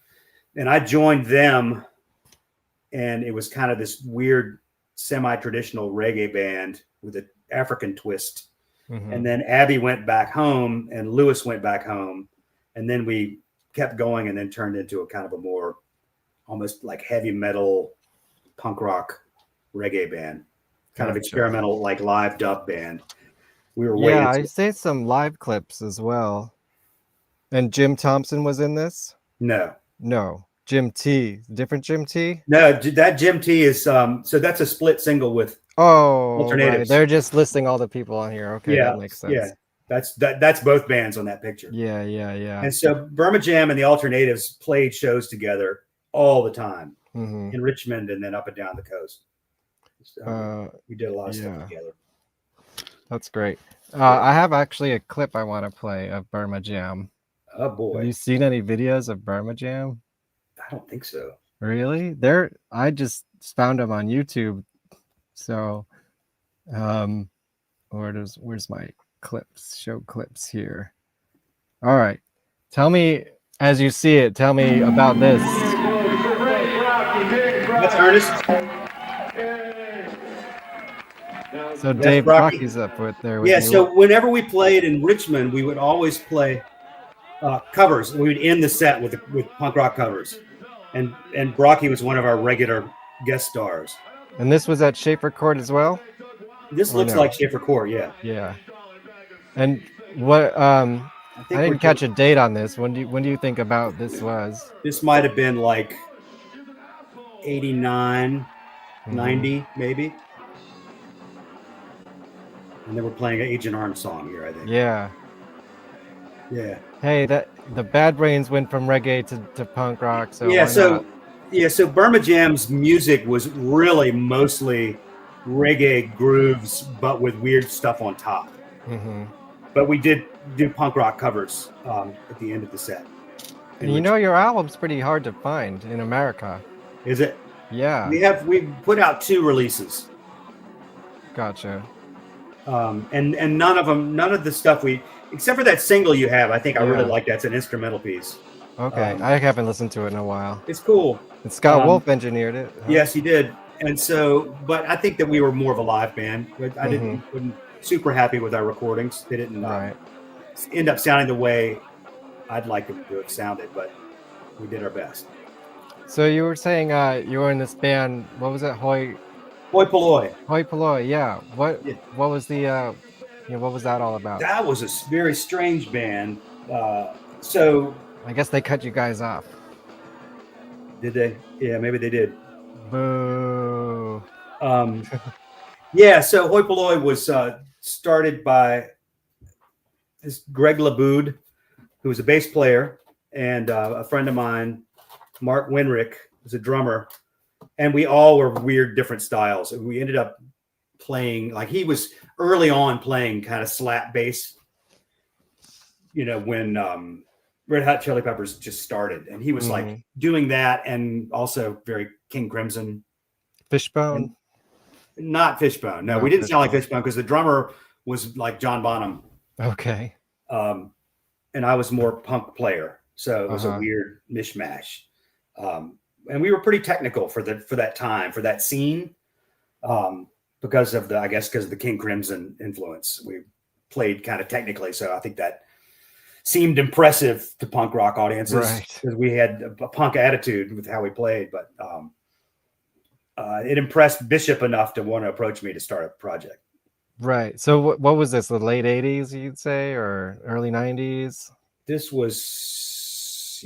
And I joined them, and it was kind of this weird semi-traditional reggae band with an African twist. And then Abby went back home and Lewis went back home. And then we kept going and then turned into a kind of a more almost like heavy metal, punk rock reggae band, kind of experimental, like live dub band. We were Yeah, I say some live clips as well. And Jim Thompson was in this? No. Jim T. Different Jim T? No, that Jim T is so that's a split single with Alternatives. Right. They're just listing all the people on here. Okay, that makes sense. Yeah. That's both bands on that picture. Yeah. And so Burma Jam and the Alternatives played shows together all the time in Richmond and then up and down the coast. So we did a lot of stuff together. That's great. I have actually a clip I want to play of Burma Jam. Oh boy. Have you seen any videos of Burma Jam? I don't think so. Really? I just found them on YouTube. So where's my clips? Show clips here. All right. Tell me as you see it, tell me about this. That's Ernest. So Dave Rocky's up with there. With yeah, you. So whenever we played in Richmond, we would always play covers. We would end the set with punk rock covers. And Brocky was one of our regular guest stars. And this was at Schaefer Court as well? This looks like Schaefer Court, yeah. Yeah. And what I didn't catch a date on this. When do you think about this was? This might have been like 89, 90 maybe. And they were playing an Agent Orange song here, I think. Yeah. Yeah. Hey, the Bad Brains went from reggae to punk rock. So yeah, so Burma Jam's music was really mostly reggae grooves, but with weird stuff on top. But we did do punk rock covers at the end of the set. And you know, your album's pretty hard to find in America. Is it? Yeah. We put out 2 releases. Gotcha. And none of the stuff except for that single you have, I think I really like. That's an instrumental piece. Okay, I haven't listened to it in a while. It's cool. And Scott Wolf engineered it. Yes, he did. And so, but I think that we were more of a live band. I wasn't super happy with our recordings. They didn't end up sounding the way I'd like them to have sounded, but we did our best. So you were saying you were in this band. What was it? Hoi Polloi. Hoi Polloi. Yeah. What was the what was that all about? That was a very strange band. So I guess they cut you guys off. Did they? Yeah, maybe they did. Boo. Yeah, so Hoi Polloi was started by this Greg Laboud, who was a bass player, and a friend of mine, Mark Winrick, was a drummer. And we all were weird, different styles. And we ended up playing, like he was early on playing kind of slap bass, you know, when Red Hot Chili Peppers just started. And he was like doing that and also very King Crimson. Fishbone? Not Fishbone. No, we didn't sound like Fishbone because the drummer was like John Bonham. Okay. And I was more punk player. So it was a weird mishmash. And we were pretty technical for that time, for that scene. Because of the King Crimson influence. We played kind of technically. So I think that seemed impressive to punk rock audiences because we had a punk attitude with how we played, but it impressed Bishop enough to want to approach me to start a project. Right. So what was this? The late 80s, you'd say, or early 90s? This was,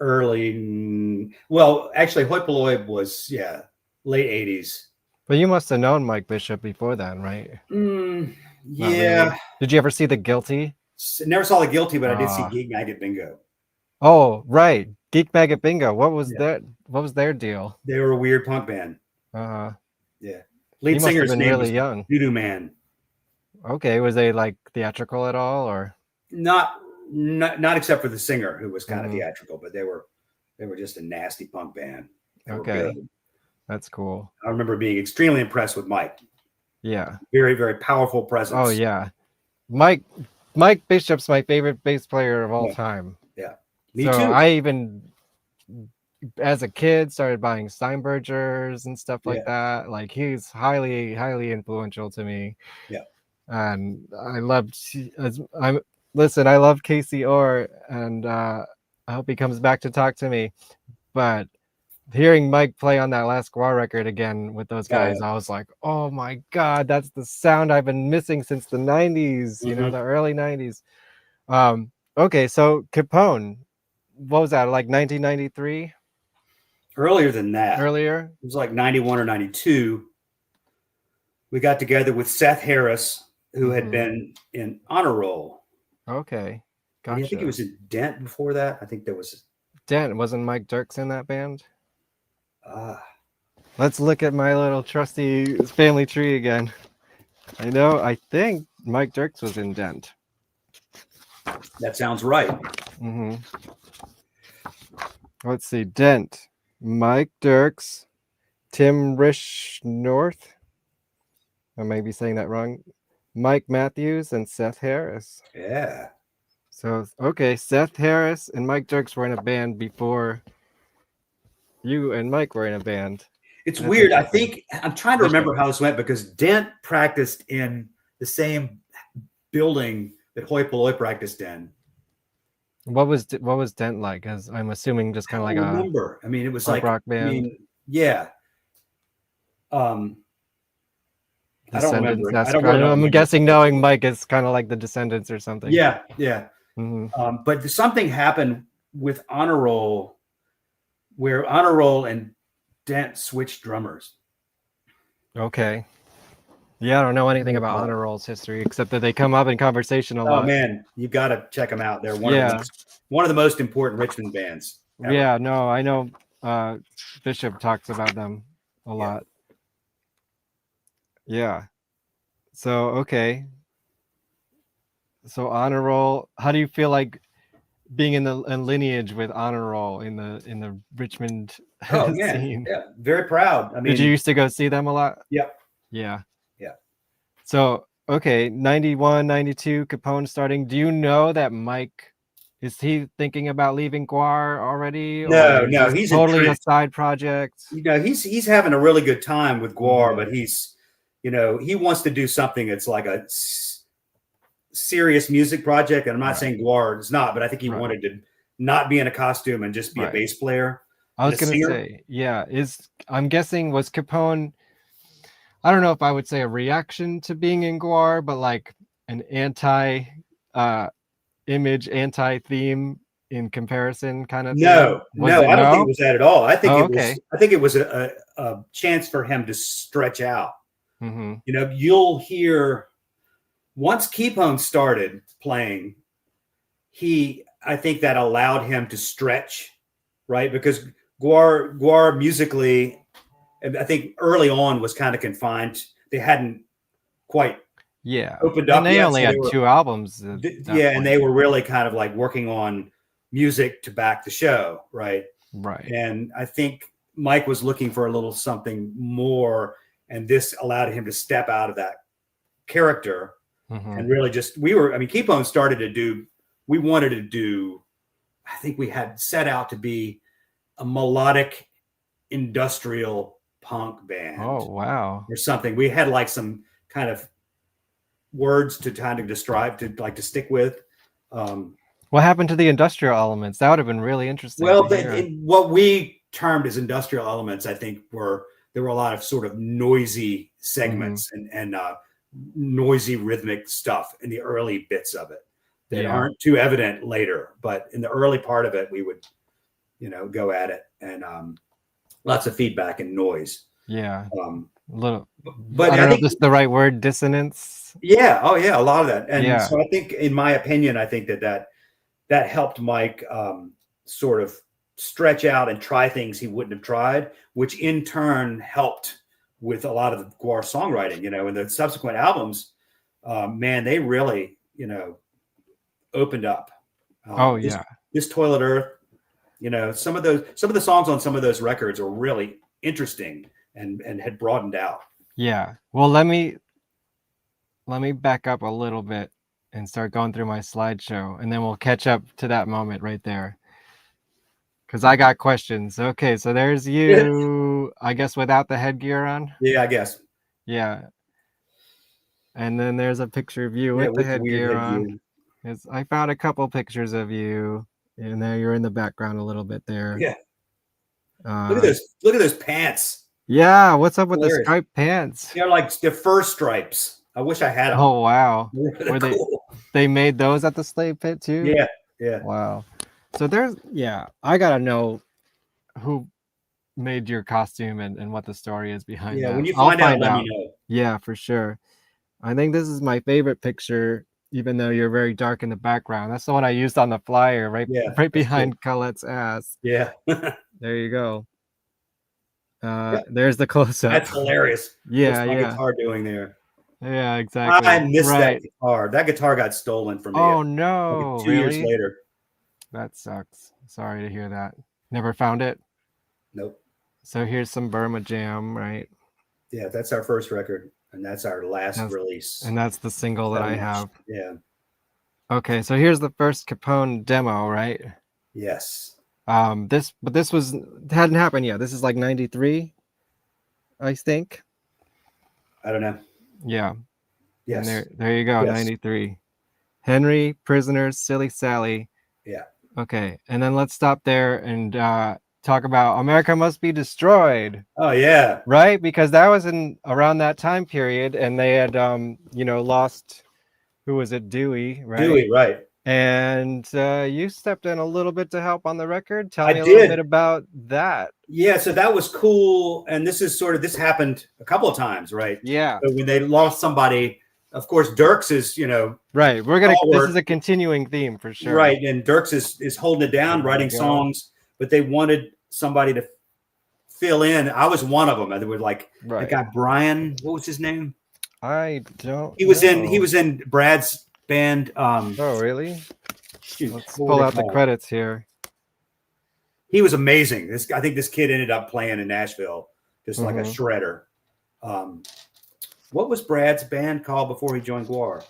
early. Well, actually, Hoi Polloi was, late 80s. But you must have known Mike Bishop before then, right? Yeah. Really. Did you ever see The Guilty? Never saw The Guilty, but I did see Geek Night at Bingo. Oh, right. Geek Maggot Bingo. What was that? What was their deal? They were a weird punk band. Uh-huh. Yeah. He Lead must have singer's been name really was young. Voodoo Man. Okay, was they like theatrical at all, or Not except for the singer, who was kind of theatrical, but they were just a nasty punk band. They were okay, good. that's cool. I remember being extremely impressed with Mike. Yeah, Very, very powerful presence. oh yeah, Mike Bishop's my favorite bass player of all time. Yeah, me so too. I even, as a kid, started buying Steinbergers and stuff like that. Like he's highly influential to me. Yeah. And I loved I love Casey Orr, and I hope he comes back to talk to me. But hearing Mike play on that last GWAR record again with those guys, I was like, oh my God, that's the sound I've been missing since the 90s, you know, the early 90s. Okay, so Kepone, what was that, like 1993? Earlier than that. Earlier? It was like 91 or 92. We got together with Seth Harris, who had been in Honor Roll. Okay, gotcha. I think he was in Dent before that. I think there was Dent. Wasn't Mike Dirks in that band? Let's look at my little trusty family tree again. I think Mike Dirks was in Dent. That sounds right. Let's see. Dent, Mike Dirks, Tim Rishnorth. I may be saying that wrong. Mike Matthews and Seth Harris. Yeah. So, okay, Seth Harris and Mike Dirks were in a band before you and Mike were in a band. It's weird. I think I'm trying to remember how this went, because Dent practiced in the same building that Hoi Polloi practiced in. What was Dent like? As I'm assuming, just kind of like I remember. I mean, it was like rock band. I mean, yeah. I don't remember. I'm guessing, knowing Mike, is kind of like the Descendants or something. Yeah, yeah. But something happened with Honor Roll, where Honor Roll and Dent switched drummers. Okay. Yeah, I don't know anything about Honor Roll's history except that they come up in conversation a lot. Oh man, you got to check them out. They're one of the most important Richmond bands ever. Yeah, no, I know Bishop talks about them a lot. Yeah. So, okay. So Honor Roll, how do you feel like being in the lineage with Honor Roll in the Richmond scene? Yeah, very proud. I mean, did you used to go see them a lot? Yep. Yeah. Yeah. So, okay, 91, 92, Kepone starting. Do you know that Mike, is he thinking about leaving GWAR already? No, he's totally a side project. He's having a really good time with GWAR, but he's, he wants to do something that's like a serious music project. And I'm not saying GWAR is not, but I think he wanted to not be in a costume and just be a bass player. I was going to say, yeah, I'm guessing, was Kepone, I don't know if I would say a reaction to being in GWAR, but like an anti-image, anti-theme in comparison kind of thing? No, I don't think it was that at all. I think it was a chance for him to stretch out. You'll hear, once Kepone started playing, I think that allowed him to stretch, right? Because GWAR musically, I think early on was kind of confined. They hadn't quite opened up. And they only had 2 albums. And they were really kind of like working on music to back the show, right? Right. And I think Mike was looking for a little something more, and this allowed him to step out of that character and really just, Kepone started to do, we wanted to do, I think we had set out to be a melodic industrial punk band. Oh, wow. Or something. We had like some kind of words to kind of describe, to stick with. What happened to the industrial elements? That would have been really interesting. Well, what we termed as industrial elements, I think, there were a lot of sort of noisy segments and noisy rhythmic stuff in the early bits of it that aren't too evident later. But in the early part of it, we would, go at it, and lots of feedback and noise. Yeah. Little, but I don't know if this is the right word, dissonance. Yeah. Oh yeah. A lot of that. And so I think, in my opinion, I think that helped Mike sort of stretch out and try things he wouldn't have tried, which in turn helped with a lot of the GWAR songwriting, and the subsequent albums, man, they really, opened up. This Toilet Earth, some of the songs on some of those records are really interesting and had broadened out. Yeah. Well, let me back up a little bit and start going through my slideshow, and then we'll catch up to that moment right there. Because I got questions. Okay, so there's you, I guess, without the headgear on? Yeah, I guess. Yeah. And then there's a picture of you with the headgear on. I found a couple pictures of you, and there you're in the background a little bit there. Yeah. Look at those pants. Yeah, what's up with the striped pants? They're like the fur stripes. I wish I had them. Oh, wow. Were cool. They made those at the slave pit too? Yeah, yeah. Wow. So I gotta know who made your costume and what the story is behind that. Yeah, when you find out, let me know. Yeah, for sure. I think this is my favorite picture, even though you're very dark in the background. That's the one I used on the flyer, right behind Colette's ass. Yeah. There you go. There's the close-up. That's hilarious. Yeah, What's my guitar doing there? Yeah, exactly. I missed that guitar. That guitar got stolen from me. Oh no! Like 2 years later. That sucks. Sorry to hear that. Never found it? Nope. So here's some Burma Jam, right? Yeah, that's our first record, and that's our last release. And that's the single that I have. Yeah. Okay, so here's the first Kepone demo, right? Yes. This hadn't happened yet. This is like 93, I think. I don't know. Yeah. Yes. And there you go, yes. 93. Henry, Prisoners, Silly Sally. Yeah. Okay, and then let's stop there and talk about America Must Be Destroyed. Oh yeah. Right? Because that was around that time period, and they had lost, who was it? Dewey, right? Dewey, right. And you stepped in a little bit to help on the record. Tell me a little bit about that. Yeah, so that was cool. And this happened a couple of times, right? Yeah. So when they lost somebody, of course, Dirks is, right. This is a continuing theme for sure. Right. And Dirks is holding it down, writing songs, but they wanted somebody to fill in. I was one of them. And they were like, that guy Brian, what was his name? I don't He was in Brad's band. Oh, really? Shoot, let's pull out the credits here. He was amazing. I think this kid ended up playing in Nashville, just like a shredder. What was Brad's band called before he joined GWAR?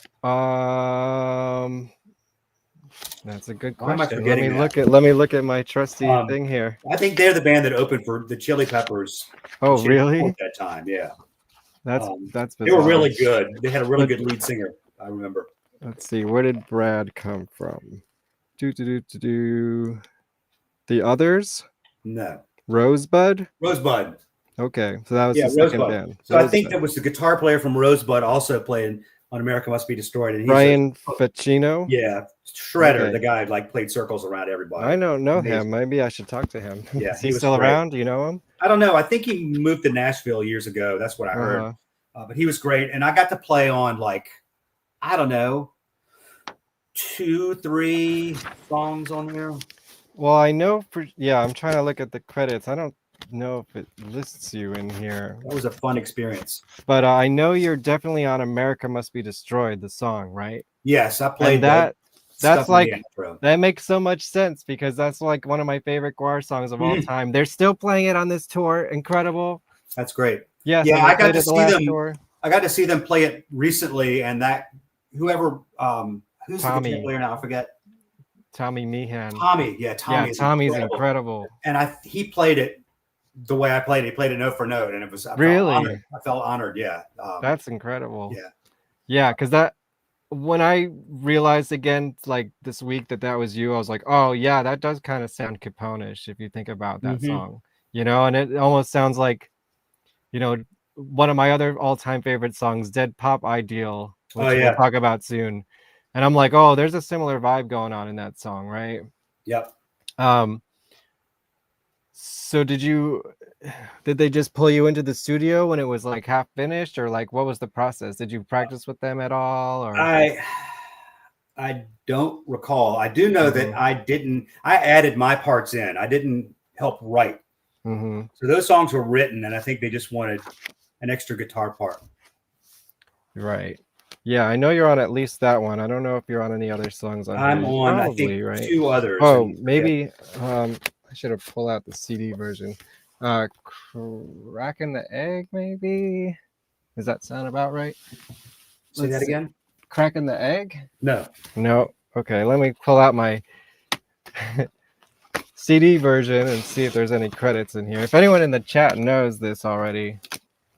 That's a good Why am I question. forgetting Let me look at my trusty thing here. I think they're the band that opened for the Chili Peppers. Oh, really? At that time, yeah. That's bizarre. They were really good. They had a really good lead singer. I remember. Let's see. Where did Brad come from? The Others? No. Rosebud? Rosebud. Okay, so that was the second band. So I think that was the guitar player from Rosebud also played on America Must Be Destroyed. And Brian Ficino? Yeah, shredder. Okay. The guy played circles around everybody. I don't know him. Maybe I should talk to him. Yeah, is he still around? Do you know him? I don't know. I think he moved to Nashville years ago. That's what I heard. But he was great, and I got to play on I don't know, 2-3 songs on there. Well, I know I'm trying to look at the credits. I don't know if it lists you in here. That was a fun experience. But I know you're definitely on America Must Be Destroyed, the song, right? Yes, I played that. That's that makes so much sense because that's like one of my favorite GWAR songs of all time. They're still playing it on this tour. Incredible. That's great. Yeah, yeah. I got to see them. Tour. I got to see them play it recently, and that whoever who's Tommy. the guitar player now? I forget. Tommy Meehan. Tommy's incredible. And he played it the way I played it. He played it note for note, and it was really. I felt honored. Yeah. That's incredible. Yeah. Yeah, because when I realized again, like this week that was you, I was like, oh yeah, that does kind of sound Kepone-ish if you think about that song, and it almost sounds like, one of my other all-time favorite songs, Dead Pop Ideal, which we'll talk about soon. And I'm like, oh, there's a similar vibe going on in that song, right? Yep. So did they just pull you into the studio when it was like half finished, or like what was the process? Did you practice with them at all? Or I don't recall. I do know that I added my parts in. I didn't help write. Mm-hmm. So those songs were written, and I think they just wanted an extra guitar part. Right. Yeah, I know you're on at least that one. I don't know if you're on any other songs on I'm here. on, Probably, I think, right? 2 others. Oh, and, maybe I should have pulled out the CD version. Cracking the Egg, maybe? Does that sound about right? Say that again? Cracking the Egg? No. No. Okay, let me pull out my CD version and see if there's any credits in here. If anyone in the chat knows this already,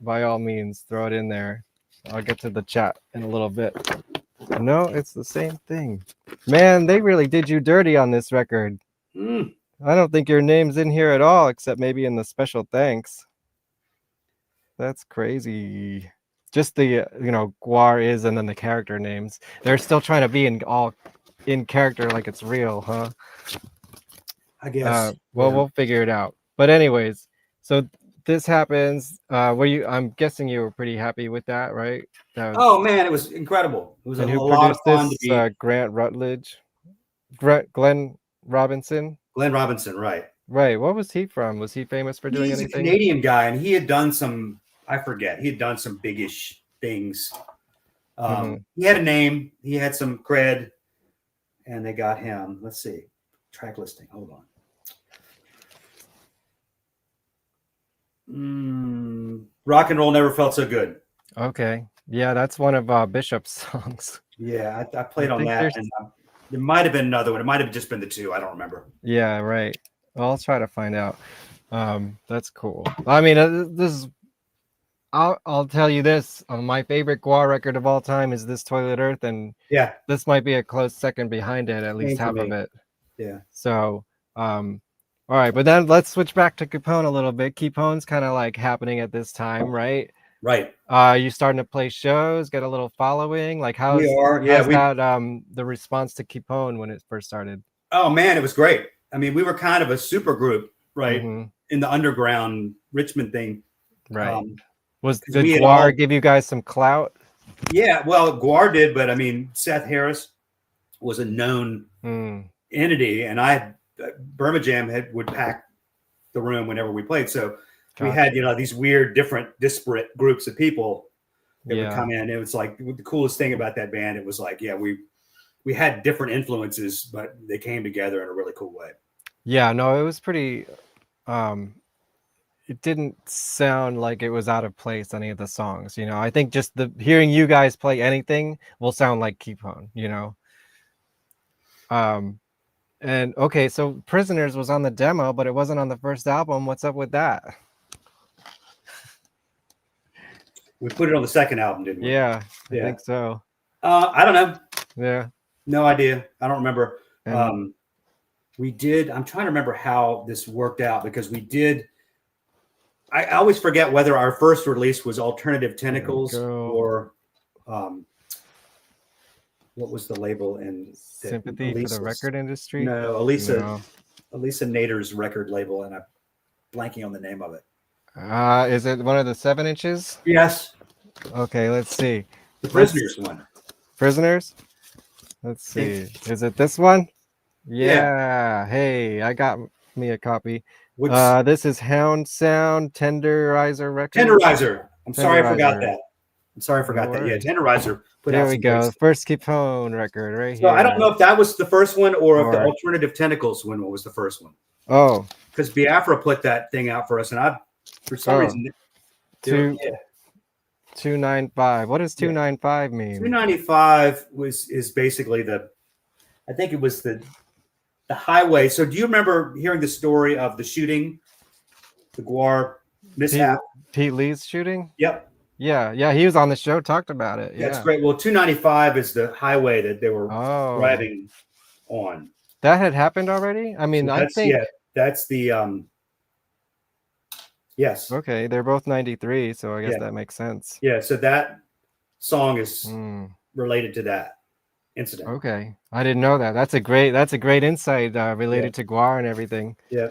by all means, throw it in there. I'll get to the chat in a little bit. No, it's the same thing. Man, they really did you dirty on this record. I don't think your name's in here at all, except maybe in the special thanks. That's crazy. Just the, GWAR is and then the character names. They're still trying to be in character like it's real, huh? I guess. Well, we'll figure it out. But anyways, so this happens. I'm guessing you were pretty happy with that, right? Oh man, it was incredible. It was a who lot of produced fun this? to be. Grant Rutledge, Glenn Robinson. Glenn Robinson, right? Right. What was he from? Was he famous for doing He's anything? a Canadian guy, and he had done some. I forget. He had done some biggish things. He had a name. He had some cred, and they got him. Let's see. Track listing. Hold on. Rock and Roll Never Felt So Good. Okay. Yeah, that's one of Bishop's songs. Yeah, I played on that, and there might have been another one. It might have just been the 2. I don't remember. Yeah, right. Well, I'll try to find out. That's cool. I mean, this is. I'll tell you this. My favorite GWAR record of all time is this Toilet Earth, and this might be a close second behind it, at least half of it. Yeah. So, all right, but then let's switch back to Kepone a little bit. Kepone's kind of like happening at this time, right? Right. You starting to play shows, get a little following. Like how's that the response to Kepone when it first started? Oh man, it was great. I mean, we were kind of a super group, right? In the underground Richmond thing. Right. Did GWAR give you guys some clout? Yeah, well, GWAR did, but I mean, Seth Harris was a known entity, and Burma Jam would pack the room whenever we played. So we had, these weird, different, disparate groups of people that would come in. It was like the coolest thing about that band. It was like, we had different influences, but they came together in a really cool way. Yeah, no, it was pretty. It didn't sound like it was out of place, any of the songs. I think just hearing you guys play anything will sound like Kepone. And okay, so Prisoners was on the demo, but it wasn't on the first album. What's up with that? We put it on the second album, didn't we? Yeah, I think so. I don't know. Yeah. No idea. I don't remember. We did. I'm trying to remember how this worked out because we did. I always forget whether our first release was Alternative Tentacles or what was the label in Sympathy for the Record Industry? No, Elisa Nader's record label, and I'm blanking on the name of it. Is it one of the 7 inches? Yes. Okay, let's see. The Prisoners one. Prisoners? Let's see. Is it this one? Yeah. Hey, I got me a copy. This is Hound Sound Tenderizer record. Tenderizer. I'm sorry I forgot that. Yeah, Tenderizer. There we go. First Kepone record right here. So I don't know if that was the first one or if the Alternative Tentacles one was the first one. Oh. Because Biafra put that thing out for us, and for some reason. 295. What does 295 mean? 295 is basically I think it was the highway. So do you remember hearing the story of the shooting, the GWAR mishap? Pete Lee's shooting? Yep. Yeah, he was on the show, talked about it. That's great. Well, 295 is the highway that they were driving on. That had happened already? I mean, I think that's the yes. Okay, they're both 93, so I guess that makes sense. Yeah, so that song is related to that incident. Okay, I didn't know that. That's a great insight related to GWAR and everything. Yeah.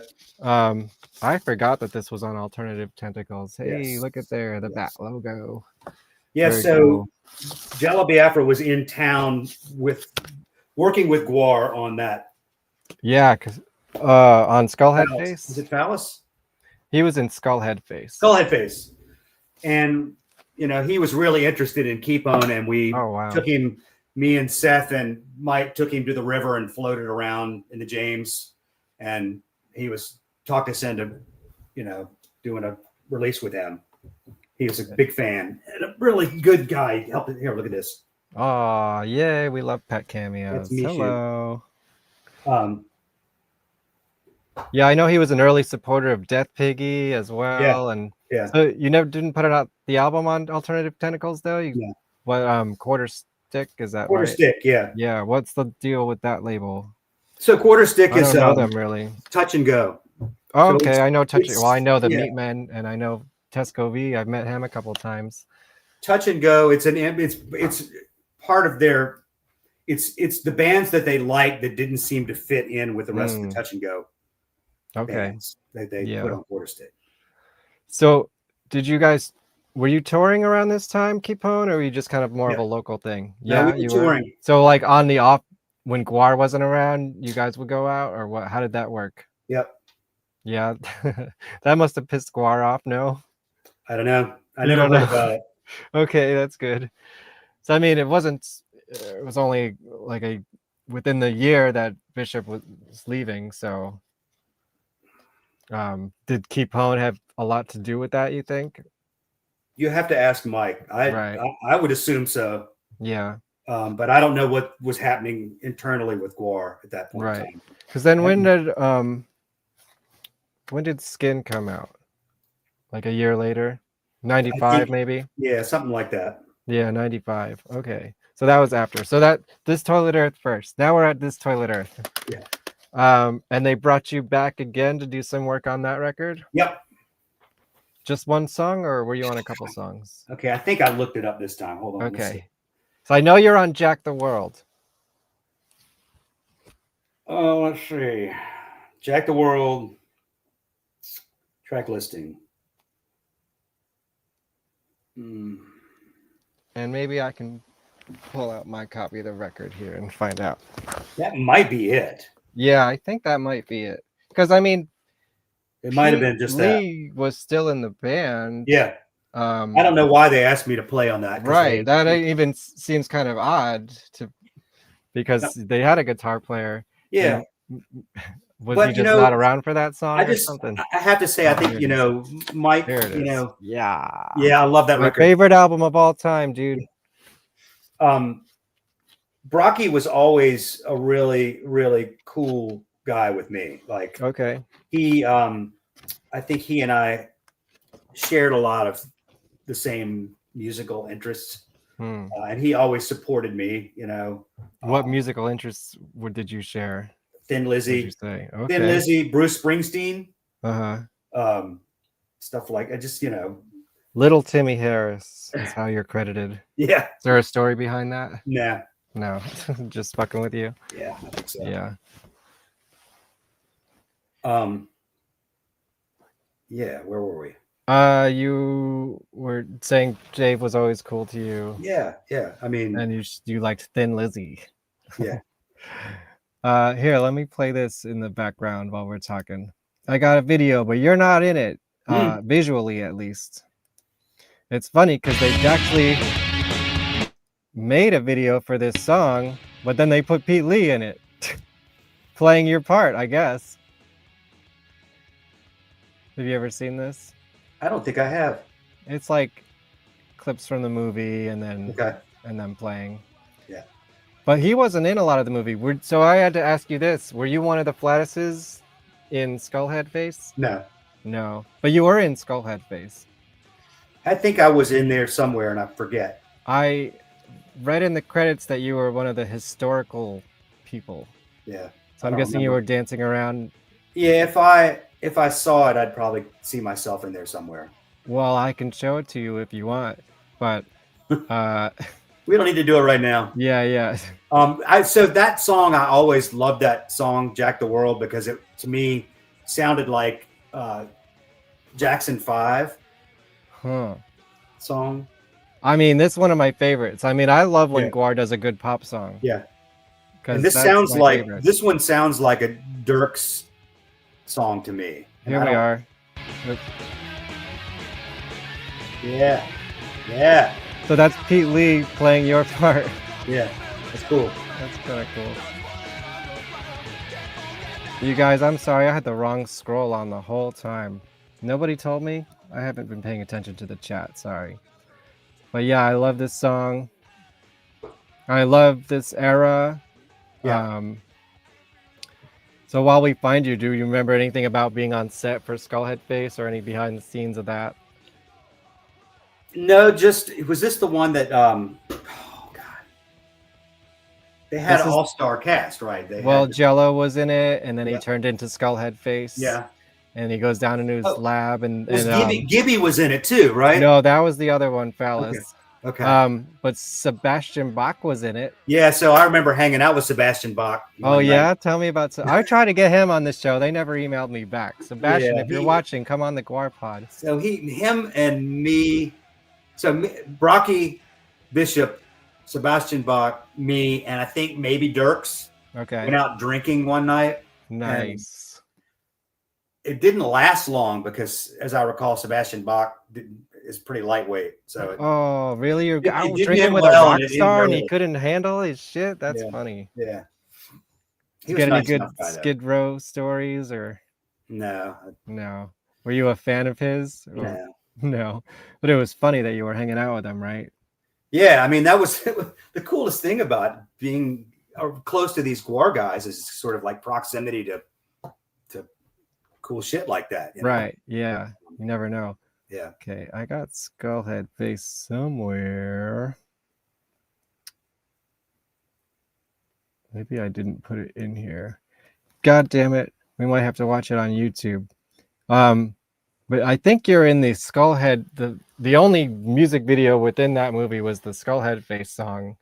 I forgot that this was on Alternative Tentacles. Hey, look at there, the bat logo. Yeah, Very so cool. Jello Biafra was in town with working with GWAR on that. Yeah, because on Skullhead Phallus. Face. Is it Phallus? He was in Skullhead Face. Skullhead Face. And, you know, he was really interested in Kepone, and we took him, me and Seth and Mike took him to the river and floated around in the James. And he was talked us into, you know, doing a release with him. He was a big fan and a really good guy. Here, look at this. Oh, yay. We love pet cameos. That's Mishu. Hello. Yeah, I know he was an early supporter of Death Piggy as well, and so you never didn't put out the album on Alternative Tentacles though. What Quarter Stick is that? Quarter right? Stick, yeah. Yeah, what's the deal with that label? So Quarter Stick is I don't know them really. Touch and Go. Oh, So okay, I know Touch. Well, I know the yeah. Meatmen, and I know Tesco V. I've met him a couple times. Touch and Go. It's part of their. It's the bands that they like that didn't seem to fit in with the rest of the Touch and Go. Okay. Bands that they put on Quarter Stick. So, were you touring around this time, Kepone, or were you just kind of more of a local thing? No, we were touring. So, like on the off when GWAR wasn't around, you guys would go out, or what? How did that work? Yep. Yeah, that must have pissed GWAR off. No, I don't know. I never heard about it. Okay, that's good. So, I mean, it wasn't. It was only like within the year that Bishop was leaving. So, did Kepone have a lot to do with that? You think? You have to ask Mike. I would assume so. Yeah. But I don't know what was happening internally with GWAR at that point. Right. Because then when did Skin come out? Like a year later? 95 maybe? Yeah, something like that. Yeah, 95. Okay. So that was after. So this Toilet Earth first. Now we're at This Toilet Earth. Yeah. And they brought you back again to do some work on that record? Yep. Just one song, or were you on a couple songs? Okay, I think I looked it up this time. Hold on. Okay. So I know you're on Jack the World. Oh, let's see. Jack the World track listing. And maybe I can pull out my copy of the record here and find out. That might be it. Yeah, I think that might be it. Because I mean, it might have been just Lee was still in the band. Yeah. I don't know why they asked me to play on that. Right. That even seems kind of odd because they had a guitar player. Yeah. Was he just not around for that song or something? I have to say, I think, Mike, yeah. Yeah, I love that My record. favorite album of all time, dude. Brocky was always a really, really cool guy with me. Like, okay. I think he and I shared a lot of the same musical interests. And he always supported me, What musical interests did you share? Thin Lizzy. What'd you say? Okay. Thin Lizzy, Bruce Springsteen. Stuff like Little Timmy Harris is how you're credited. Yeah. Is there a story behind that? Nah. No. Just fucking with you. Yeah, I think so. Yeah. Yeah, where were we? You were saying Dave was always cool to you. Yeah. I mean, and you liked Thin Lizzy. Yeah. Here, let me play this in the background while we're talking. I got a video, but you're not in it, visually at least. It's funny because they actually made a video for this song, but then they put Pete Lee in it, playing your part, I guess. Have you ever seen this? I don't think I have. It's like clips from the movie and then playing. Yeah. But he wasn't in a lot of the movie. So I had to ask you this. Were you one of the Flattises in Skullhead Face? No. No. But you were in Skullhead Face. I think I was in there somewhere and I forget. I read in the credits that you were one of the historical people. Yeah. So I'm guessing you were dancing around. Yeah, if I saw it, I'd probably see myself in there somewhere. Well, I can show it to you if you want, but we don't need to do it right now. Yeah. So that song, I always loved that song, Jack the World, because it to me sounded like Jackson 5 song. I mean, this is one of my favorites. I mean, I love when GWAR does a good pop song. Yeah. And this sounds like favorite. this one sounds like a Dirks song to me. And Here we are. Yeah. Yeah. So that's Pete Lee playing your part. Yeah. That's cool. That's kind of cool. You guys, I'm sorry. I had the wrong scroll on the whole time. Nobody told me. I haven't been paying attention to the chat. Sorry. But yeah, I love this song. I love this era. Yeah. So while we find you, do you remember anything about being on set for Skullhead Face or any behind the scenes of that? No, just was this the one that oh god. They had an all-star cast, right? Well, Jello was in it, and then he turned into Skullhead Face. Yeah. And he goes down into his lab, and Gibby was in it too, right? No, that was the other one, Phallus. Okay. But Sebastian Bach was in it. Yeah, so I remember hanging out with Sebastian Bach. Oh yeah, tell me about. I tried to get him on this show. They never emailed me back. Sebastian, if you're watching, come on the GWARPod. So him and me. So Brocky, Bishop, Sebastian Bach, me, and I think maybe Dirks. Okay. Went out drinking one night. Nice. It didn't last long because, as I recall, Sebastian Bach is pretty lightweight. So. Oh, really? You're out did drinking him with well, a rock and it star, and really- he couldn't handle his shit? That's funny. Yeah. Did you get any good Skid Row stories or? No. No. Were you a fan of his? Or- No. No. But it was funny that you were hanging out with him, right? Yeah, I mean that was the coolest thing about being close to these GWAR guys is sort of like proximity to cool shit like that. You know? Right. Yeah. You never know. Yeah. Okay. I got Skullhead Face somewhere. Maybe I didn't put it in here. God damn it. We might have to watch it on YouTube. But I think you're in the Skullhead. The only music video within that movie was the Skullhead Face song.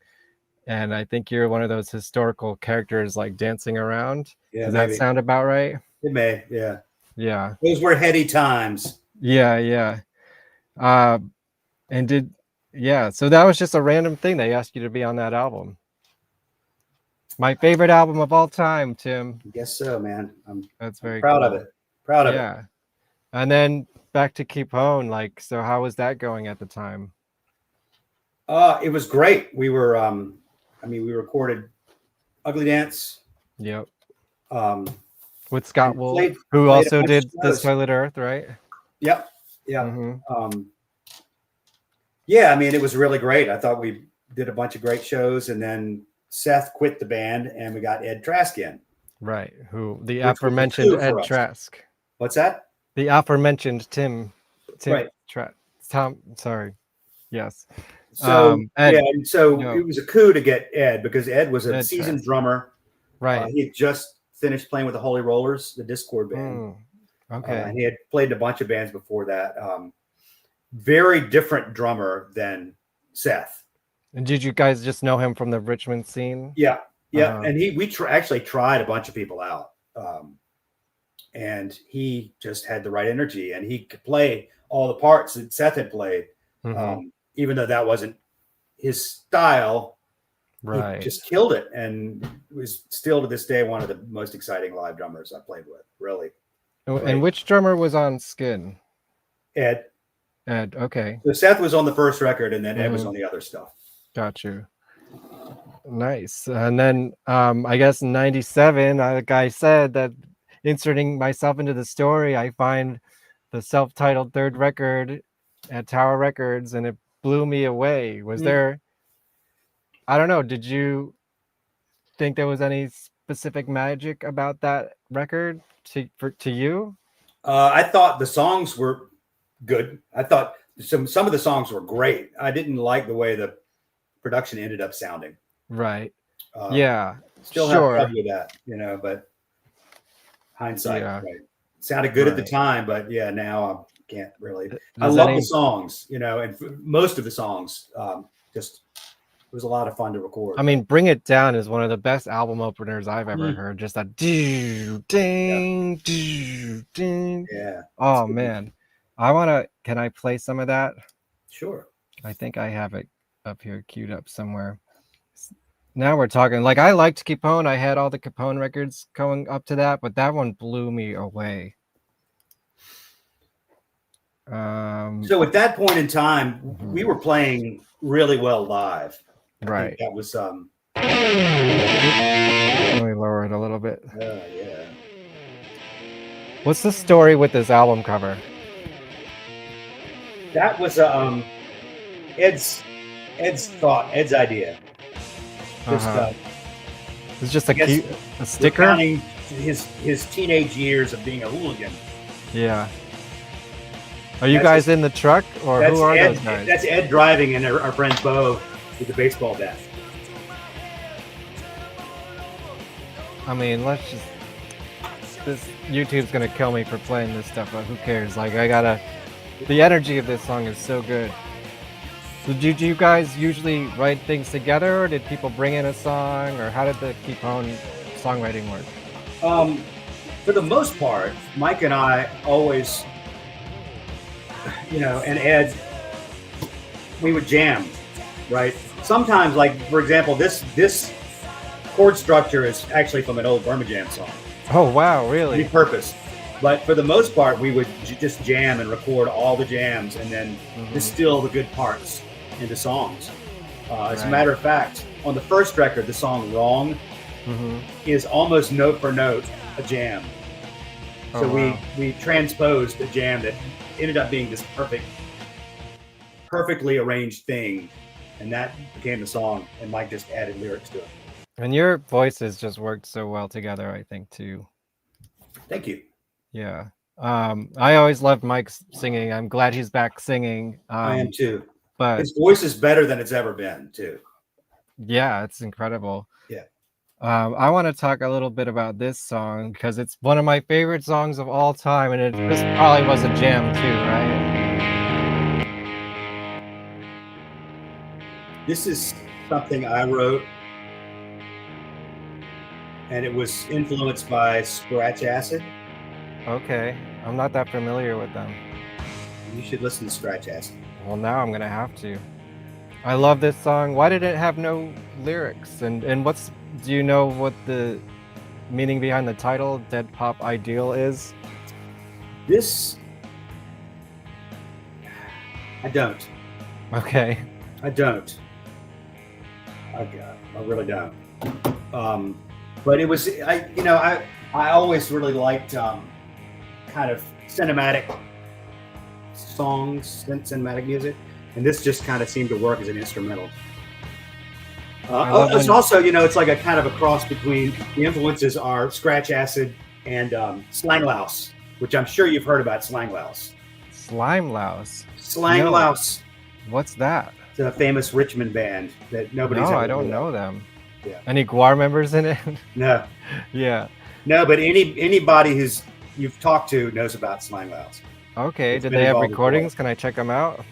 And I think you're one of those historical characters like dancing around. Yeah, Does maybe. that sound about right? It may, yeah. Yeah. Those were heady times. Yeah, yeah. So that was just a random thing. They asked you to be on that album. My favorite album of all time, Tim. I guess so, man. That's very proud of cool. it. Proud of it. Yeah. And then back to Kepone, so how was that going at the time? It was great. We were we recorded Ugly Dance. Yep. With Scott Wolf, who also did This Toilet Earth, right? Yep. Yeah. Mm-hmm. Yeah, I mean, it was really great. I thought we did a bunch of great shows, and then Seth quit the band, and we got Ed Trask in. Right. Who the Which was a aforementioned coup Ed for us. Trask. What's that? The aforementioned Tim Right. Tom. Sorry. Yes. So Ed, it was a coup to get Ed because Ed was a Ed seasoned Trask. drummer. Right. He had just finished playing with the Holy Rollers, the Discord band. Okay. And he had played in a bunch of bands before that. Very different drummer than Seth. And did you guys just know him from the Richmond scene? Yeah. Yeah. Uh-huh. And we actually tried a bunch of people out. And he just had the right energy, and he could play all the parts that Seth had played. Even though that wasn't his style, Right. he just killed it, and was still to this day one of the most exciting live drummers I played with. Really. And which drummer was on Skin? Ed. Ed. Okay. So Seth was on the first record, and then Ed was Mhm. on the other stuff. Got you. Nice. And then I guess in 97, like I said, that inserting myself into the story, I find the self-titled third record at Tower Records, and it blew me away. Was there, I don't know, did you think there was any specific magic about that record to you? I thought the songs were good. I thought some of the songs were great. I didn't like the way the production ended up sounding. Right. Yeah. Still sure. have trouble with that, but hindsight, Yeah. right? Sounded good at the Right. time, but yeah, now I can't really. I Does love any- the songs, and most of the songs, just it was a lot of fun to record. I mean, Bring It Down is one of the best album openers I've ever Mhm. heard. Just that ding, ding. Yeah. Oh man. Can I play some of that? Sure. I think I have it up here queued up somewhere. Now we're talking. Like, I liked Kepone. I had all the Kepone records going up to that, but that one blew me away. So at that point in time, we were playing really well live. Right. That was Let me lower it a little bit. yeah. What's the story with this album cover? That was Ed's idea. Just, It's just a sticker. Recounting his teenage years of being a hooligan. Yeah. Are you guys in the truck, or who are those guys? That's Ed driving, and our friend Bo with the baseball bat. I mean, let's just. This YouTube's gonna kill me for playing this stuff, but who cares? Like, the energy of this song is so good. So did you guys usually write things together, or did people bring in a song, or how did the Kepone songwriting work? For the most part, Mike and I always, and Ed, we would jam, right? Sometimes, like, for example, this chord structure is actually from an old Burma Jam song. Oh, wow, really? Repurposed. But for the most part, we would just jam and record all the jams and then distill the good parts into songs. As a matter of fact, on the first record, the song Wrong is almost note for note a jam. So we transposed a jam that ended up being this perfectly arranged thing, and that became the song, and Mike just added lyrics to it. And your voices just worked so well together, I think, too. Thank you. Yeah. I always loved Mike's singing. I'm glad he's back singing. I am too. But his voice is better than it's ever been, too. Yeah, it's incredible. Yeah. I want to talk a little bit about this song because it's one of my favorite songs of all time, and this probably was a jam too, right? This is something I wrote, and it was influenced by Scratch Acid. Okay, I'm not that familiar with them. You should listen to Scratch Acid. Well, now I'm gonna have to. I love this song. Why did it have no lyrics? And do you know what the meaning behind the title, Dead Pop Ideal, is? I don't. Okay. I don't. I really don't. But it was, I always really liked kind of cinematic songs, cinematic music, and this just kind of seemed to work as an instrumental. It's also, it's like a kind of a cross between, the influences are Scratch Acid and Slang Louse, which I'm sure you've heard about. Slang Louse. Slime Louse? Slang Louse. What's that? It's a famous Richmond band that nobody's ever I don't heard know of. them. Yeah. Any GWAR members in it? No. Yeah. No, but anybody who's you've talked to knows about Slang Louse. Okay. It's Did been they have involved recordings? before. Can I check them out?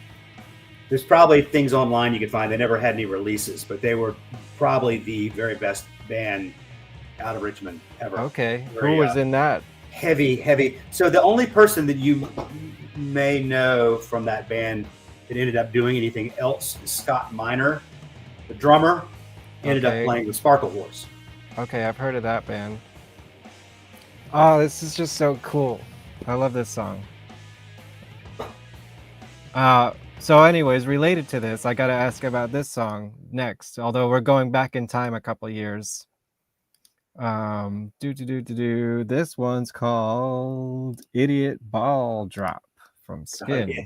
There's probably things online you can find. They never had any releases, but they were probably the very best band out of Richmond ever. Okay. Very, Who was in that? Heavy. So the only person that you may know from that band that ended up doing anything else is Scott Miner, the drummer, ended up playing with Sparkle Horse. Okay, I've heard of that band. Oh, this is just so cool. I love this song. So anyways, related to this, I gotta ask about this song next, although we're going back in time a couple years. This one's called Idiot Ball Drop from Skin. Yeah.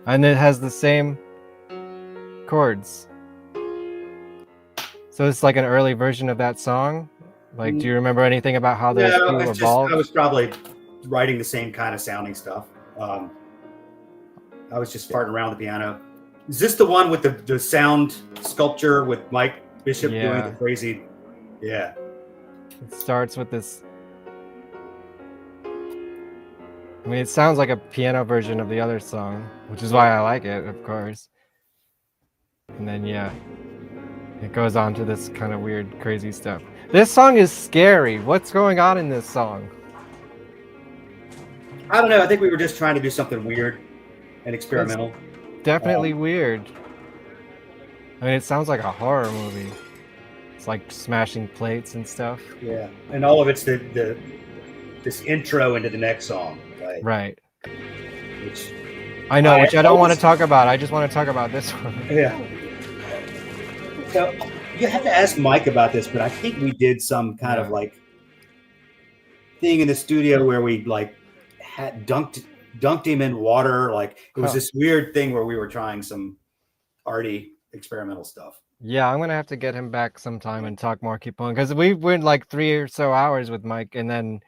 And it has the same chords. So it's like an early version of that song? Like, do you remember anything about how those two evolved? I was probably writing the same kind of sounding stuff. I was just farting around the piano. Is this the one with the sound sculpture with Mike Bishop doing the crazy? Yeah. It starts with this. I mean, it sounds like a piano version of the other song, which is why I like it, of course. And then, it goes on to this kind of weird, crazy stuff. This song is scary. What's going on in this song? I don't know. I think we were just trying to do something weird and experimental. It's definitely weird. I mean, it sounds like a horror movie. It's like smashing plates and stuff. Yeah, and all of it's this intro into the next song, right? Right. Which I know, which I don't want to talk about. I just want to talk about this one. Yeah. So you have to ask Mike about this, but I think we did some kind of like thing in the studio where we like had dunked him in water. Like it was this weird thing where we were trying some arty experimental stuff. Yeah, I'm gonna have to get him back sometime and talk more Kepone, because we went like 3 or so hours with Mike, and then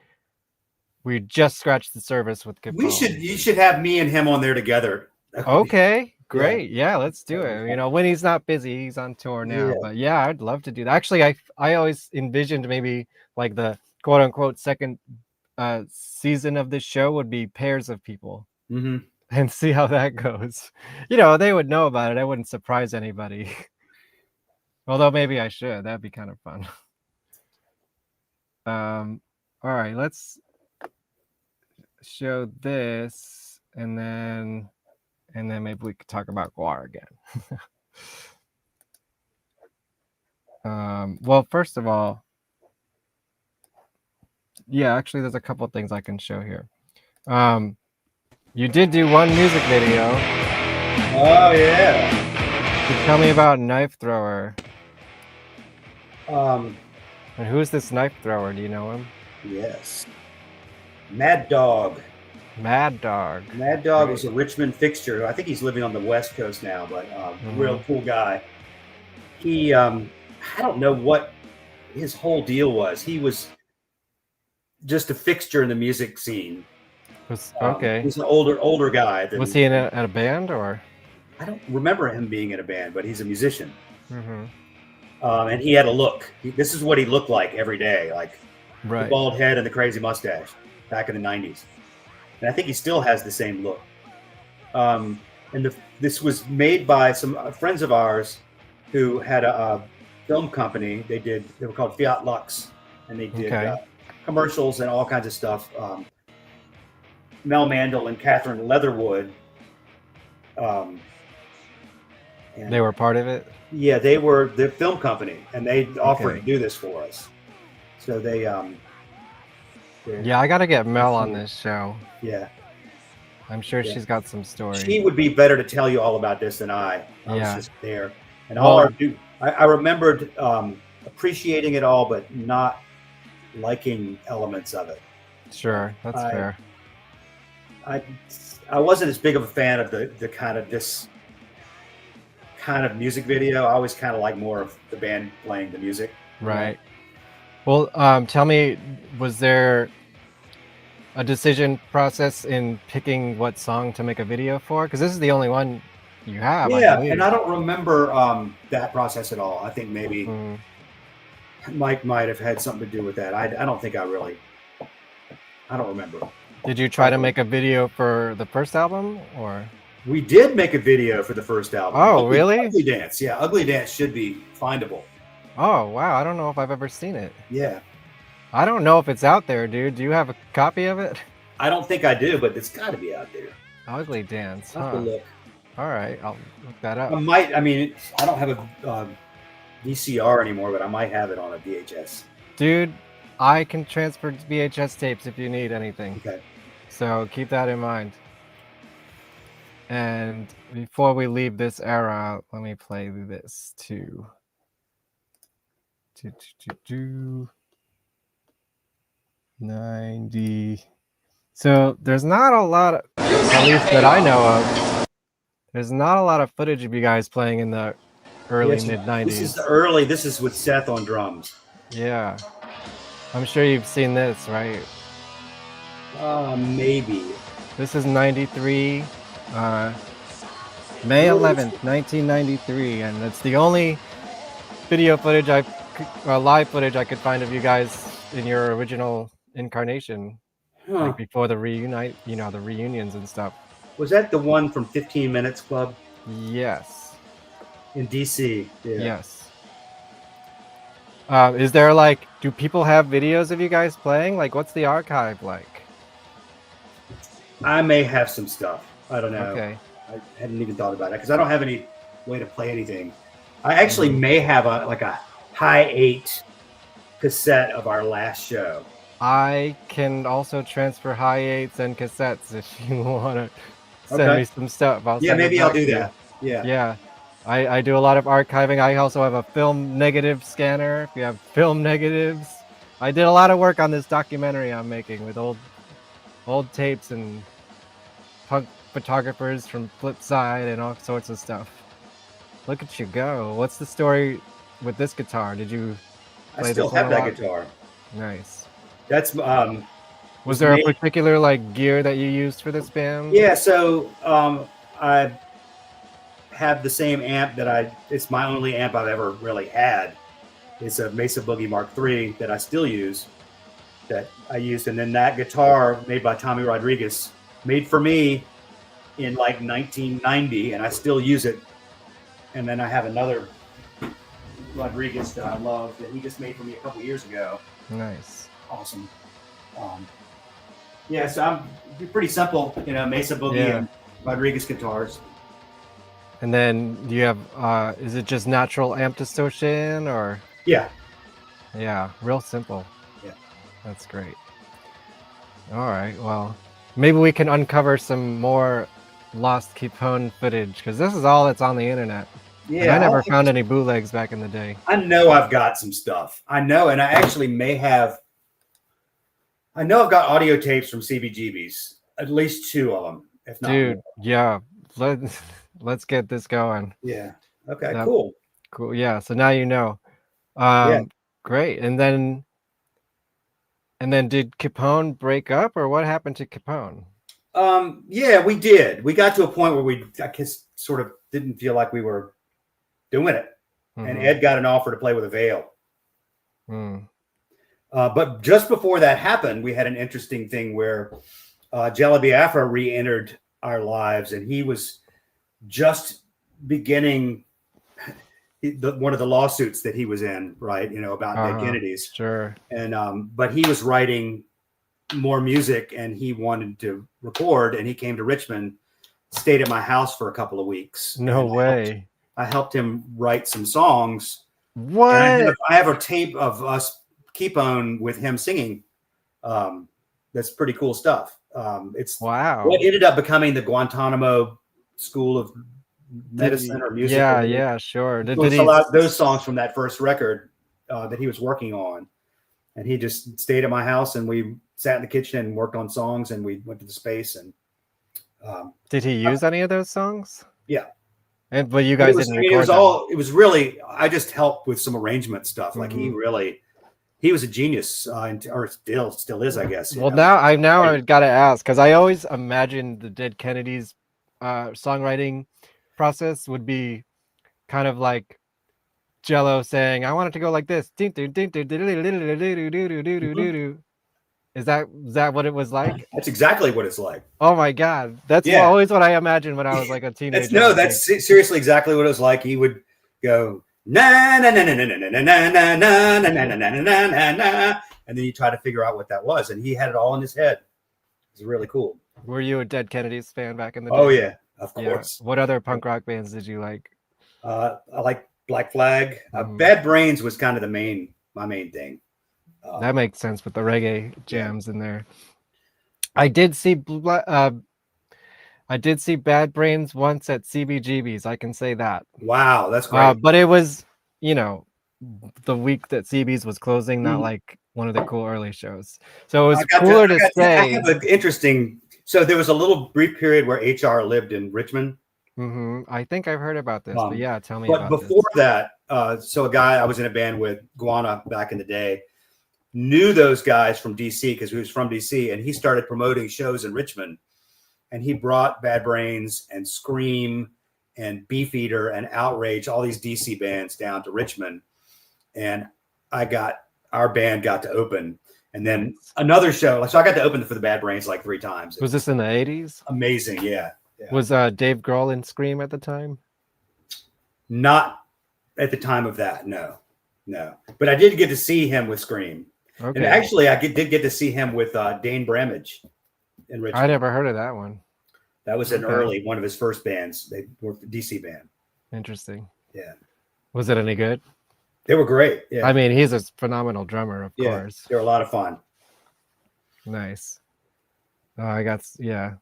we just scratched the surface with Kepone. You should have me and him on there together. Okay, great. Yeah, let's do it. You know, when he's not busy, he's on tour now. Yeah. But yeah, I'd love to do that. Actually, I always envisioned maybe like the quote unquote second season of this show would be pairs of people. Mm-hmm. And see how that goes. You know, they would know about it. I wouldn't surprise anybody. Although maybe I should. That'd be kind of fun. All right, let's show this, and then maybe we could talk about GWAR again. Well, first of all, yeah, actually, there's a couple things I can show here. You did do one music video. Oh yeah. Can you tell me about Knife Thrower? Um, And who's this knife thrower? Do you know him? Yes. Mad Dog. Mad Dog. Mad Dog was a Richmond fixture. I think he's living on the West Coast now, but real cool guy. He, I don't know what his whole deal was. He was just a fixture in the music scene. Okay. He's an older guy. Was he in a band, or? I don't remember him being in a band, but he's a musician. Mm-hmm. And he had a look. This is what he looked like every day, like the bald head and the crazy mustache back in the 90s. And I think he still has the same look. And this was made by some friends of ours who had a film company. They were called Fiat Lux, and they did commercials and all kinds of stuff. Mel Mandel and Catherine Leatherwood. They were part of it? Yeah, they were the film company, and they offered to do this for us. So they, yeah, I got to get Mel on this show. Yeah. I'm sure she's got some stories. She would be better to tell you all about this than I. I was just there. And I remembered appreciating it all, but not liking elements of it. Sure, that's fair. I wasn't as big of a fan of the kind of this kind of music video. I always kind of like more of the band playing the music. Right. Well, tell me, was there a decision process in picking what song to make a video for? Because this is the only one you have. Yeah, and I don't remember that process at all. I think maybe Mike might have had something to do with that. I don't think I don't remember. Did you try to make a video for the first album, or? We did make a video for the first album. Oh, really? Ugly Dance. Yeah, Ugly Dance should be findable. Oh, wow. I don't know if I've ever seen it. Yeah. I don't know if it's out there, dude. Do you have a copy of it? I don't think I do, but it's got to be out there. Ugly Dance. I'll have to look. All right. I'll look that up. I don't have a VCR anymore, but I might have it on a VHS. Dude, I can transfer VHS tapes if you need anything. Okay. So keep that in mind. And before we leave this era, let me play this too. 90. So there's not a lot of, at least that I know of, there's not a lot of footage of you guys playing in the early mid-90s. This is with Seth on drums. Yeah. I'm sure you've seen this, right? Maybe. This is 93. May 11th, 1993, and it's the only video footage live footage I could find of you guys in your original incarnation, like before the the reunions and stuff. Was that the one from 15 Minutes Club? Yes. In DC. Yeah. Yes. Is there do people have videos of you guys playing? Like, what's the archive like? I may have some stuff. I don't know. Okay. I hadn't even thought about it because I don't have any way to play anything. I actually may have a high 8 cassette of our last show. I can also transfer high 8s and cassettes if you want to send me some stuff. I'll Yeah, send it maybe I'll back do to you. that. Yeah. Yeah. I do a lot of archiving. I also have a film negative scanner. If you have film negatives, I did a lot of work on this documentary I'm making with old tapes and punk photographers from Flipside and all sorts of stuff. Look at you go. What's the story with this guitar? Did you play I still this one have a that lot? guitar. Nice. That's Was there a particular like gear that you used for this band? Yeah, so I have the same amp that it's my only amp I've ever really had. It's a Mesa Boogie Mark III that I still use, that I used. And then that guitar made by Tommy Rodriguez, made for me in like 1990, and I still use it. And then I have another Rodriguez that I love that he just made for me a couple years ago. Nice. Awesome. Yeah, so I'm pretty simple, Mesa Boogie and Rodriguez guitars. And then do you have is it just natural amp distortion or? Yeah. Yeah, real simple. Yeah. That's great. All right, well, maybe we can uncover some more lost Kepone footage, because this is all that's on the internet. Yeah, and I never found any bootlegs back in the day. I know I've got some stuff. I know, and I actually may have. I know I've got audio tapes from CBGBs, at least 2 of them, if not Dude, more. yeah, let's get this going. Yeah. Okay. Cool. Cool. Yeah. So now you know. Great. And then did Kepone break up, or what happened to Kepone? Yeah, we did. We got to a point where I guess, sort of didn't feel like we were doing it. And Ed got an offer to play with Avail. But just before that happened, we had an interesting thing where Jelly Biafra re-entered our lives, and he was just beginning one of the lawsuits that he was in, right? About Dead Kennedys. Sure. And but he was writing more music, and he wanted to record, and he came to Richmond, stayed at my house for a couple of weeks. No way. I helped him write some songs. What? I have a tape of us Kepone with him singing. That's pretty cool stuff. It's wow. What ended up becoming the Guantanamo School of Medicine or Music. Yeah, sure. Did a lot of those songs from that first record that he was working on, and he just stayed at my house, and we sat in the kitchen and worked on songs, and we went to the space. And did he use any of those sons? Yeah. But you guys didn't record them. It was really, I just helped with some arrangement stuff. Like he was a genius, or still is, I guess. Well, now I've got to ask, because I always imagined the Dead Kennedys songwriting process would be kind of like Jello saying, "I want it to go like this." Is that what it was like? That's exactly what it's like. Oh my God, that's always what I imagined when I was like a teenager. That's seriously exactly what it was like. He would go na na na na na na na na na na na na na na na, and then you try to figure out what that was, and he had it all in his head. It was really cool. Were you a Dead Kennedys fan back in the day? Oh yeah, of course. What other punk rock bands did you like? I like Black Flag. Bad Brains was kind of my main thing. That makes sense with the reggae jams in there. I did see Bad Brains once at CBGB's. I can say that. Wow, that's great. But it was, the week that CB's was closing, not like one of the cool early shows. So it was cooler to say. I have an interesting. So there was a little brief period where HR lived in Richmond. I think I've heard about this, but yeah, tell me about this. But before that, so a guy I was in a band with, Guana, back in the day, knew those guys from DC because he was from DC, and he started promoting shows in Richmond, and he brought Bad Brains and Scream and Beefeater and Outrage, all these DC bands down to Richmond, and our band got to open, and then another show. So I got to open for the Bad Brains like 3 times. Was this in the 80s? Amazing, yeah. Was Dave Grohl in Scream at the time? Not at the time of that, no. But I did get to see him with Scream. Okay. And actually, I did get to see him with Dane Bramage in Richmond. I never heard of that one. That was one of his first bands. They were a DC band. Interesting. Yeah. Was it any good? They were great. Yeah. I mean, he's a phenomenal drummer, of course. They're a lot of fun. Nice. I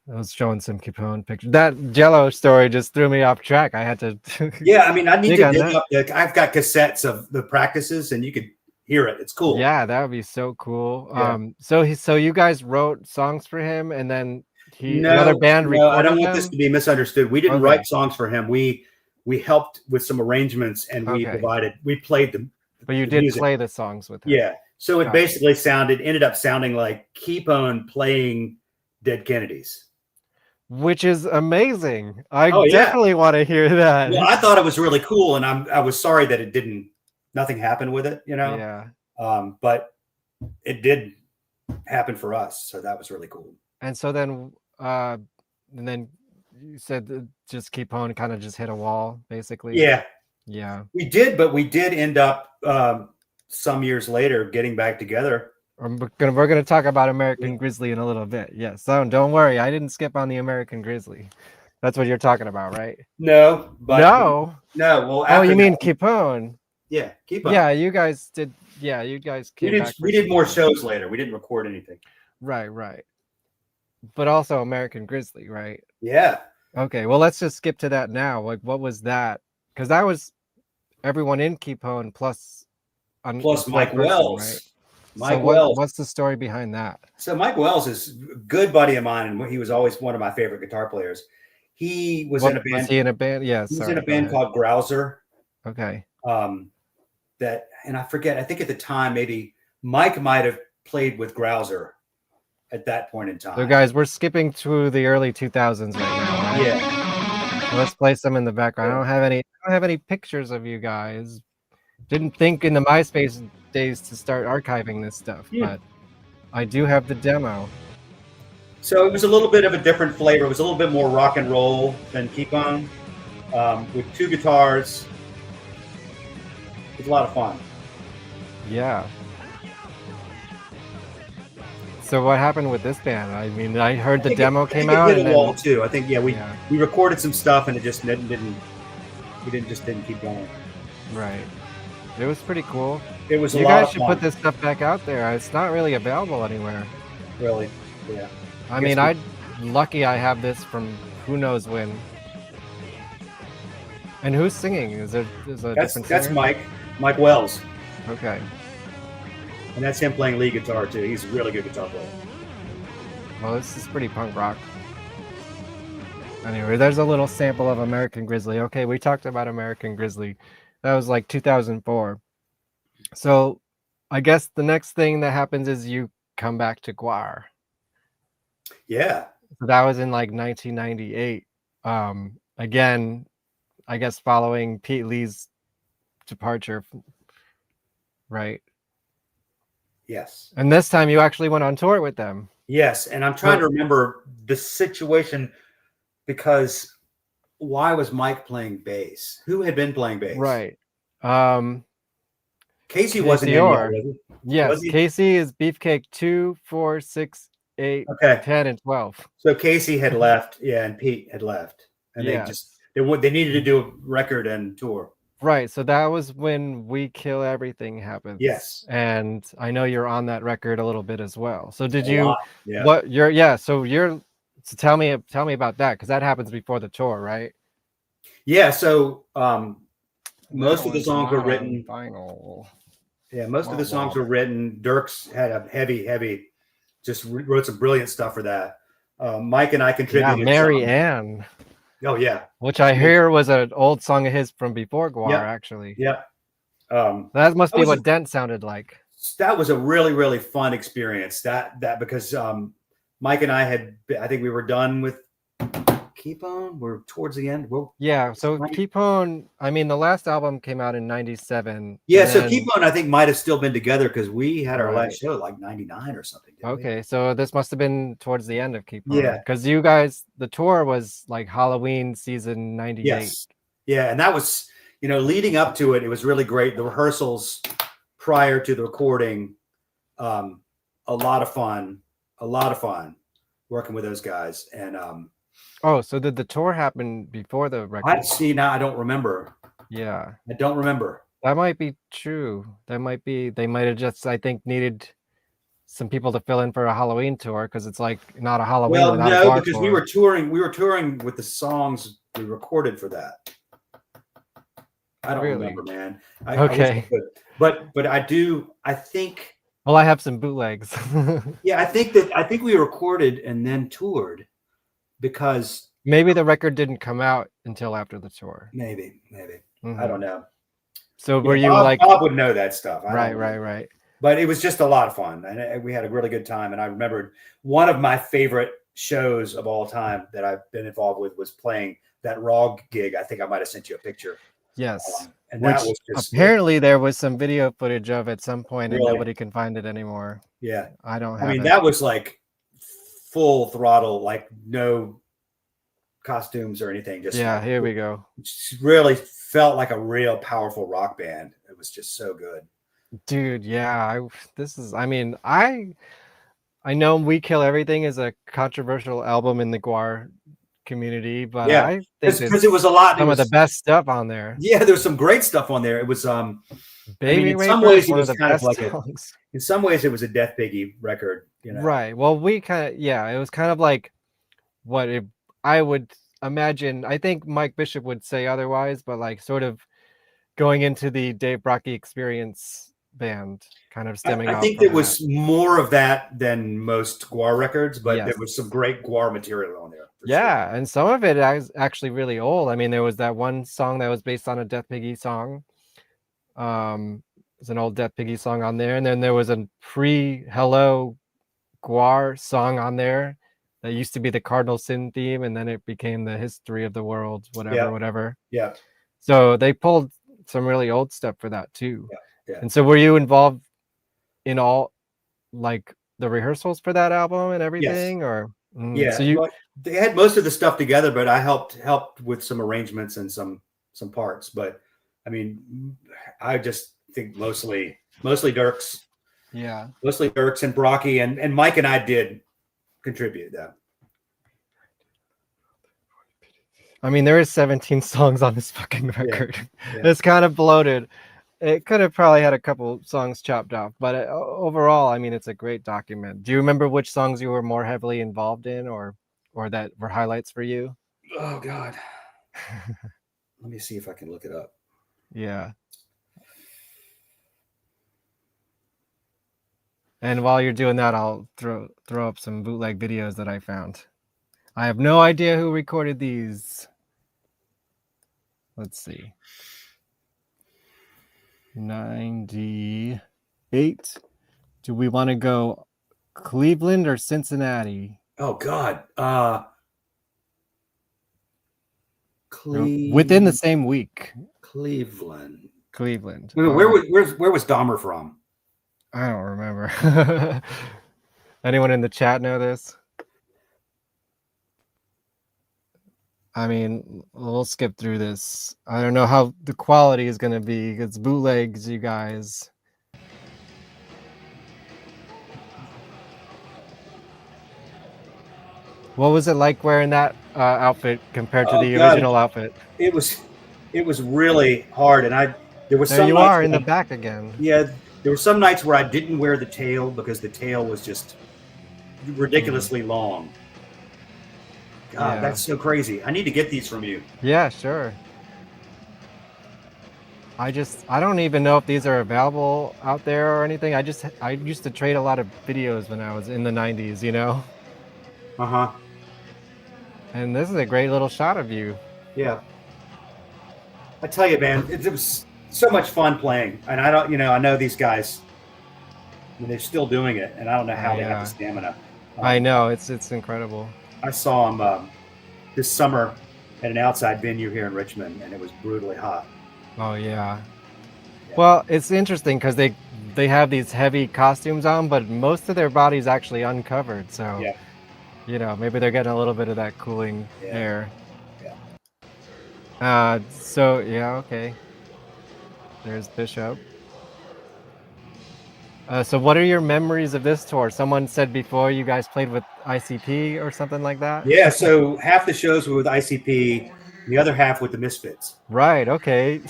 was showing some Kepone pictures. That Jello story just threw me off track. I had to. Yeah, I mean, I need to dig that. up. I've got cassettes of the practices, and you could hear it. It's cool. Yeah, that would be so cool. Yeah. So you guys wrote songs for him, and then another band recorded I don't want them? this to be misunderstood. We didn't Okay. write songs for him. We helped with some arrangements, and we played them. But you did play the songs with him. Yeah. So it Gotcha. basically ended up sounding like Kepone playing Dead Kennedys. Which is amazing. I Oh, yeah. definitely want to hear that. Well, I thought it was really cool, and I was sorry that nothing happened with it, Yeah. But it did happen for us, so that was really cool. And so then you said that just Kepone kind of just hit a wall, basically. Yeah. Yeah. We did end up some years later getting back together. We're gonna talk about American Grizzly in a little bit. Yeah. So don't worry, I didn't skip on the American Grizzly. That's what you're talking about, right? No. But no. Well. Oh, you mean Kepone? Yeah, Kepone. Yeah, you guys did. Yeah, you guys came back. We did more shows later. We didn't record anything. Right. But also American Grizzly, right? Yeah. Okay. Well, let's just skip to that now. Like, what was that? Because that was everyone in Kepone plus Mike Wells. Right? Mike Wells. What's the story behind that? So Mike Wells is a good buddy of mine, and he was always one of my favorite guitar players. He was in a band. Was he in a band? Yeah. He was in a band called Grouser. Okay. And I forget. I think at the time maybe Mike might have played with Grouser at that point in time. So guys, we're skipping to the early 2000s right now. Right? Yeah. So let's play some in the background. I don't have any pictures of you guys. Didn't think in the MySpace days to start archiving this stuff, but I do have the demo. So it was a little bit of a different flavor. It was a little bit more rock and roll than Kepone, with two guitars. It was a lot of fun. Yeah. So what happened with this band? I mean, I heard the demo came out. It hit a wall too. I think we recorded some stuff and it just didn't keep going. Right. It was pretty cool. It was. You guys should put this stuff back out there. It's not really available anywhere. Really? Yeah. I mean, I'm lucky I have this from who knows when. And who's singing? Is a different singer? That's Mike Wells. Okay. And that's him playing lead guitar too. He's a really good guitar player. Well, this is pretty punk rock. Anyway, there's a little sample of American Grizzly. Okay, we talked about American Grizzly. That was like 2004. So I guess the next thing that happens is you come back to GWAR. Yeah. So that was in like 1998. Again, I guess following Pete Lee's departure, right? Yes. And this time you actually went on tour with them. Yes, and I'm trying to remember the situation because why was Mike playing bass? Who had been playing bass? Right. Casey wasn't in yet, was he? Yes, Was he? Casey is Beefcake 2, 4, 6, 8, 10, and 12. So Casey had left, and Pete had left, and they needed to do a record and tour. Right. So that was when We Kill Everything happened. Yes. And I know you're on that record a little bit as well. So did you? Lot. Yeah. So tell me about that because that happens before the tour, right? Yeah. So most of the songs were written. Final. Yeah, most of the songs were written. Dirks had a heavy, just wrote some brilliant stuff for that. Mike and I contributed. Yeah, Mary Ann. Oh yeah, which I hear was an old song of his from before GWAR, actually. Yeah, that must be what Dent sounded like. That was a really, really fun experience. That because Mike and I think we were done with Kepone. We're towards the end. Yeah, so Kepone. I mean, the last album came out in '97. Yeah, so Kepone I think might have still been together because we had our last show like '99 or something. Okay, so this must have been towards the end of Kepone. Yeah, because you guys, the tour was like Halloween season '98. Yes. Yeah, and that was leading up to it. It was really great. The rehearsals prior to the recording, a lot of fun working with those guys and. Oh, so did the tour happen before the record? Now I don't remember. Yeah. I don't remember. That might be true. They might have just, I think, needed some people to fill in for a Halloween tour because it's like not a Halloween Well, without a no, GWAR because tour. we were touring with the songs we recorded for that. I don't Really? remember, man. Okay. But I think. Well, I have some bootlegs. Yeah, I think we recorded and then toured because maybe the record didn't come out until after the tour. maybe. Mhm. I don't know. So Yeah, were you Bob would know that stuff. Right. But it was just a lot of fun, and we had a really good time. And I remembered one of my favorite shows of all time that I've been involved with was playing that Raw gig. I think I might have sent you a picture. Yes. And Which that was just apparently there was some video footage of at some point, and Really? nobody can find it anymore. Yeah, I don't have I mean, it. that was like full throttle, like no costumes or anything. Just Yeah, here we go. just really felt like a real powerful rock band. It was just so good. Dude, yeah, I know We Kill Everything is a controversial album in the GWAR community, but Yeah, I think because it was a lot. Some of the best stuff on there. Yeah, there's some great stuff on there. It was Baby in some Raper ways is it one of was the kind of best like songs. in some ways it was a Death Piggy record, you know. Right. Well, it was kind of like I would imagine. I think Mike Bishop would say otherwise, but like sort of going into the Dave Brockie Experience band, kind of stemming I off think from there was more of that than most GWAR records, but Yes. there was some great GWAR material on there. Yeah, and some of it is actually really old. I mean, there was that one song that was based on a Death Piggy song. There's an old Death Piggy song on there, and then there was a pre-Hello GWAR song on there that used to be the Cardinal Sin theme, and then it became the History of the World, whatever. Yeah. So they pulled some really old stuff for that too. Yeah. And so were you involved in all like the rehearsals for that album and everything, or Yeah, so they had most of the stuff together, but I helped with some arrangements and some parts. But I mean, I just think mostly Dirks. Yeah. Mostly Dirks and Brockie and Mike and I did contribute that. I mean, there is 17 songs on this fucking record. Yeah. It's kind of bloated. It could have probably had a couple songs chopped off, but overall, I mean, it's a great document. Do you remember which songs you were more heavily involved in, or that were highlights for you? Oh God. Let me see if I can look it up. Yeah. And while you're doing that, I'll throw up some bootleg videos that I found. I have no idea who recorded these. Let's see. 98. Do we want to go Cleveland or Cincinnati? Oh God. Within the same week. Cleveland. Where was Dahmer from? I don't remember. Anyone in the chat know this? I mean, we'll skip through this. I don't know how the quality is going to be. It's bootlegs, you guys. What was it like wearing that outfit compared to the original outfit? It was really hard, and there was there some you nights are in the back again. Yeah, there were some nights where I didn't wear the tail because the tail was just ridiculously long. God, Yeah. that's so crazy. I need to get these from you. Yeah, sure. I don't even know if these are available out there or anything. I used to trade a lot of videos when I was in the 90s, you know? Uh-huh. And this is a great little shot of you. Yeah. I tell you, man, it was so much fun playing. And I know these guys, I mean, they're still doing it, and I don't know how they have the stamina. I know, it's incredible. I saw them this summer at an outside venue here in Richmond, and it was brutally hot. Oh yeah. Well, it's interesting because they have these heavy costumes on, but most of their body's actually uncovered. So, you know, maybe they're getting a little bit of that cooling air. Yeah. So yeah, okay. There's Bishop. So what are your memories of this tour? Someone said before you guys played with ICP or something like that? Yeah, so half the shows were with ICP. The other half with the Misfits. Right. Okay.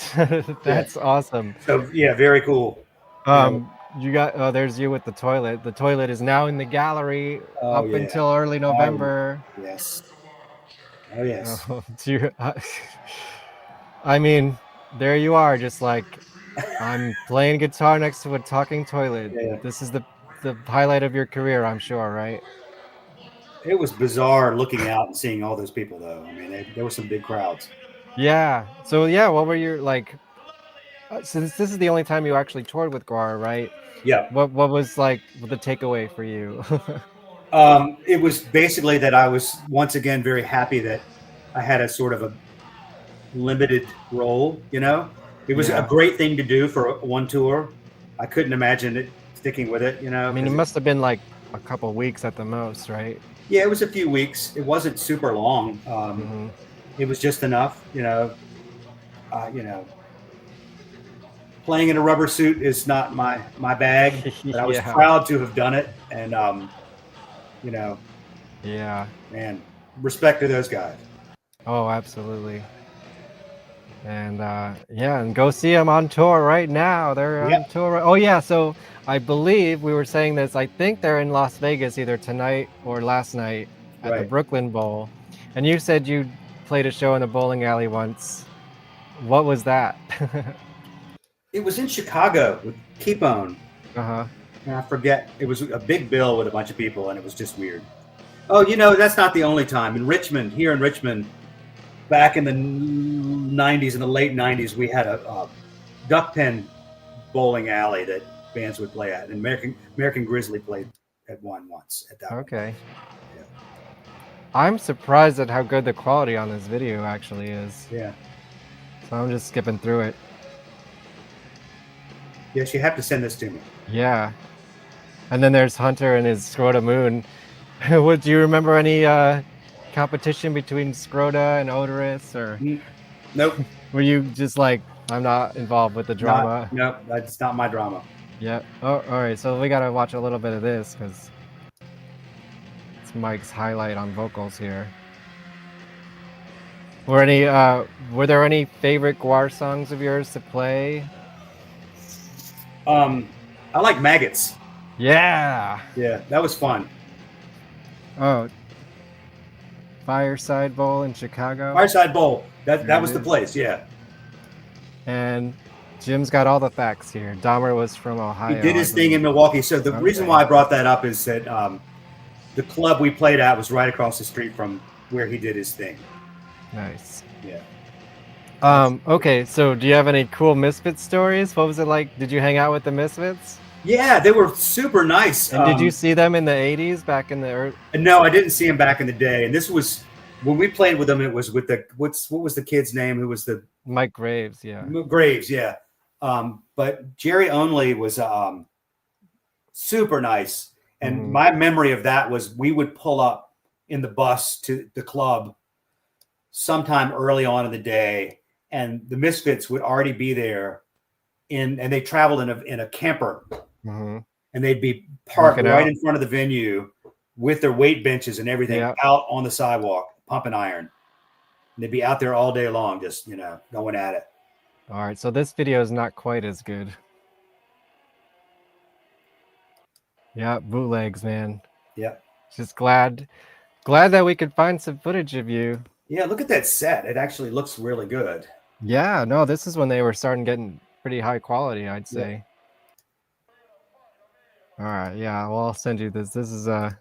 That's Yeah. awesome. So yeah, very cool. You got there's you with the toilet. The toilet is now in the gallery Oh up yeah. until early November. Yes. Oh yes. Oh, I mean, there you are, just like I'm playing guitar next to a talking toilet. Yeah. This is the highlight of your career, I'm sure, right? It was bizarre looking out and seeing all those people, though. I mean, there were some big crowds. Yeah. So yeah, what were your like? Since this is the only time you actually toured with GWAR, right? Yeah. What was like the takeaway for you? It was basically that I was once again very happy that I had a sort of a limited role. You know, it was a Yeah. great thing to do for one tour. I couldn't imagine it sticking with it. You know, I mean, it 'cause must have been like a couple weeks at the most, right? yeah, it was a few weeks. It wasn't super long. It was just enough. You know, playing in a rubber suit is not my bag, but I was Yeah. proud to have done it, and you know, Yeah. man, respect to those guys. Oh, absolutely. And yeah, and go see them on tour right now. They're on Yep. tour. Oh yeah, so I believe we were saying this. I think they're in Las Vegas either tonight or last night at the Right. Brooklyn Bowl. And you said you played a show in a bowling alley once. What was that? It was in Chicago with Kepone. Uh-huh. And I forget. It was a big bill with a bunch of people, and it was just weird. Oh, that's not the only time. In Richmond, here in Richmond, back in the 90s, in the late 90s, we had a duck pen bowling alley that bands would play at. And American Grizzly played at one once at that one. Okay. I'm surprised at how good the quality on this video actually is. Yeah. So I'm just skipping through it. Yes, you have to send this to me. Yeah. And then there's Hunter and his Scrota Moon. Do you remember any competition between Scrota and Odorous, or Nope. were you just like, I'm not involved with the drama? No, that's not my drama. Yeah. Oh, all right. So we gotta watch a little bit of this because it's Mike's highlight on vocals here. Were there any favorite GWAR songs of yours to play? I like Maggots. Yeah. Yeah, that was fun. Oh, Fireside Bowl in Chicago. Fireside Bowl. That was the place. Yeah. And Jim's got all the facts here. Dahmer was from Ohio. He did his thing in Milwaukee. So the reason why I brought that up is that the club we played at was right across the street from where he did his thing. Nice. Yeah. Okay, so do you have any cool Misfits stories? What was it like? Did you hang out with the Misfits? Yeah, they were super nice. And did you see them in the 80s, back in the early... No, I didn't see him back in the day. And this was when we played with them. It was with what was the kid's name? Who was the Mike Graves? Yeah. Graves, yeah. But Jerry Only was super nice. And my memory of that was we would pull up in the bus to the club sometime early on in the day, and the Misfits would already be there, and they traveled in a camper, and they'd be parked right in front of the venue with their weight benches and everything out on the sidewalk, pumping iron. And they'd be out there all day long, just going at it. All right, so this video is not quite as good. Yeah, bootlegs, man. Yeah. Just glad that we could find some footage of you. Yeah, look at that set. It actually looks really good. Yeah, no, this is when they were starting getting pretty high quality, I'd say. All right, yeah, well, I'll send you this. This is a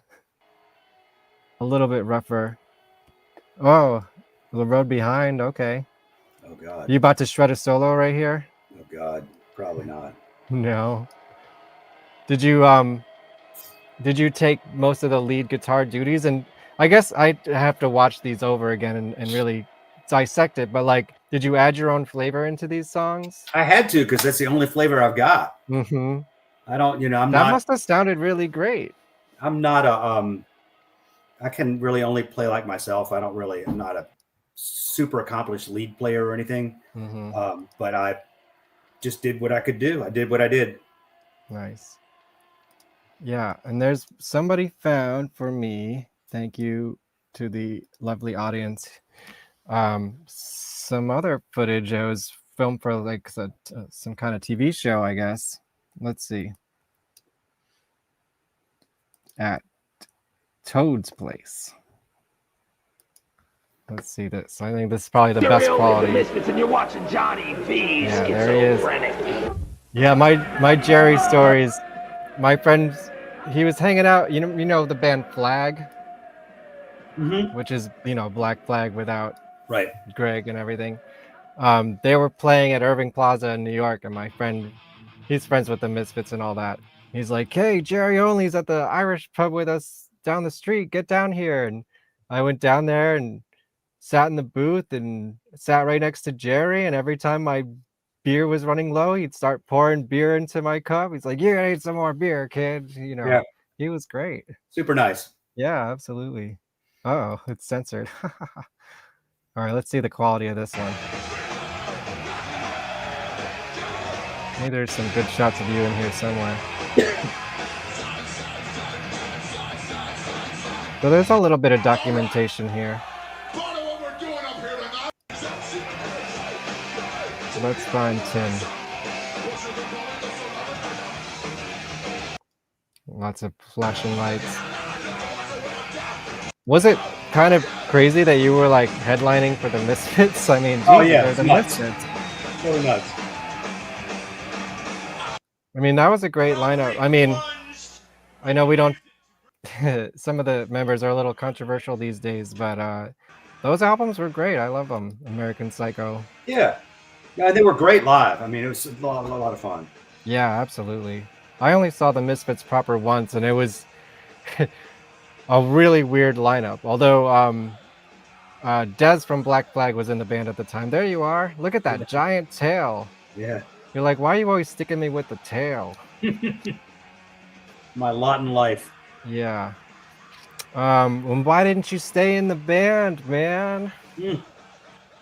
little bit rougher. Oh, the road behind. Okay. Oh God. You about to shred a solo right here? Oh God, probably not. No. Did you take most of the lead guitar duties? And I guess I have to watch these over again and really dissect it. But like, did you add your own flavor into these songs? I had to, because that's the only flavor I've got. Mm-hmm. I don't, I'm that not. Must have sounded really great. I'm not I can really only play like myself. I'm not a super accomplished lead player or anything. But I just did what I could do. I did what I did. Nice. Yeah, and there's somebody found for me. Thank you to the lovely audience. some other footage. It was filmed for like some kind of TV show, I guess. Let's see. At Toad's place. Let's see this. I think this is probably the best quality. And you're watching Johnny V. Yeah, there he is. Yeah, my Jerry stories. My friend, he was hanging out. You know the band Flag, which is Black Flag without Greg and everything. They were playing at Irving Plaza in New York, and my friend, he's friends with the Misfits and all that. He's like, "Hey, Jerry Only's at the Irish pub with us down the street. Get down here." And I went down there and sat in the booth and sat right next to Jerry. And every time my beer was running low, he'd start pouring beer into my cup. He's like, "You're gonna need some more beer, kid." Yeah. He was great. Super nice. Yeah, absolutely. Oh, it's censored. All right, let's see the quality of this one. Maybe there's some good shots of you in here somewhere. So there's a little bit of documentation here. Let's find Tim. Lots of flashing lights. Was it kind of crazy that you were like headlining for the Misfits? I mean, oh yeah, they're the Misfits. Really nuts. I mean, that was a great lineup. I mean, I know we don't. Some of the members are a little controversial these days, but those albums were great. I love them. American Psycho. Yeah. Yeah, they were great live. I mean, it was a lot of fun. Yeah, absolutely. I only saw the Misfits proper once, and it was a really weird lineup. Although Dez from Black Flag was in the band at the time. There you are. Look at that giant tail. Yeah. You're like, why are you always sticking me with the tail? My lot in life. Yeah. Why didn't you stay in the band, man? They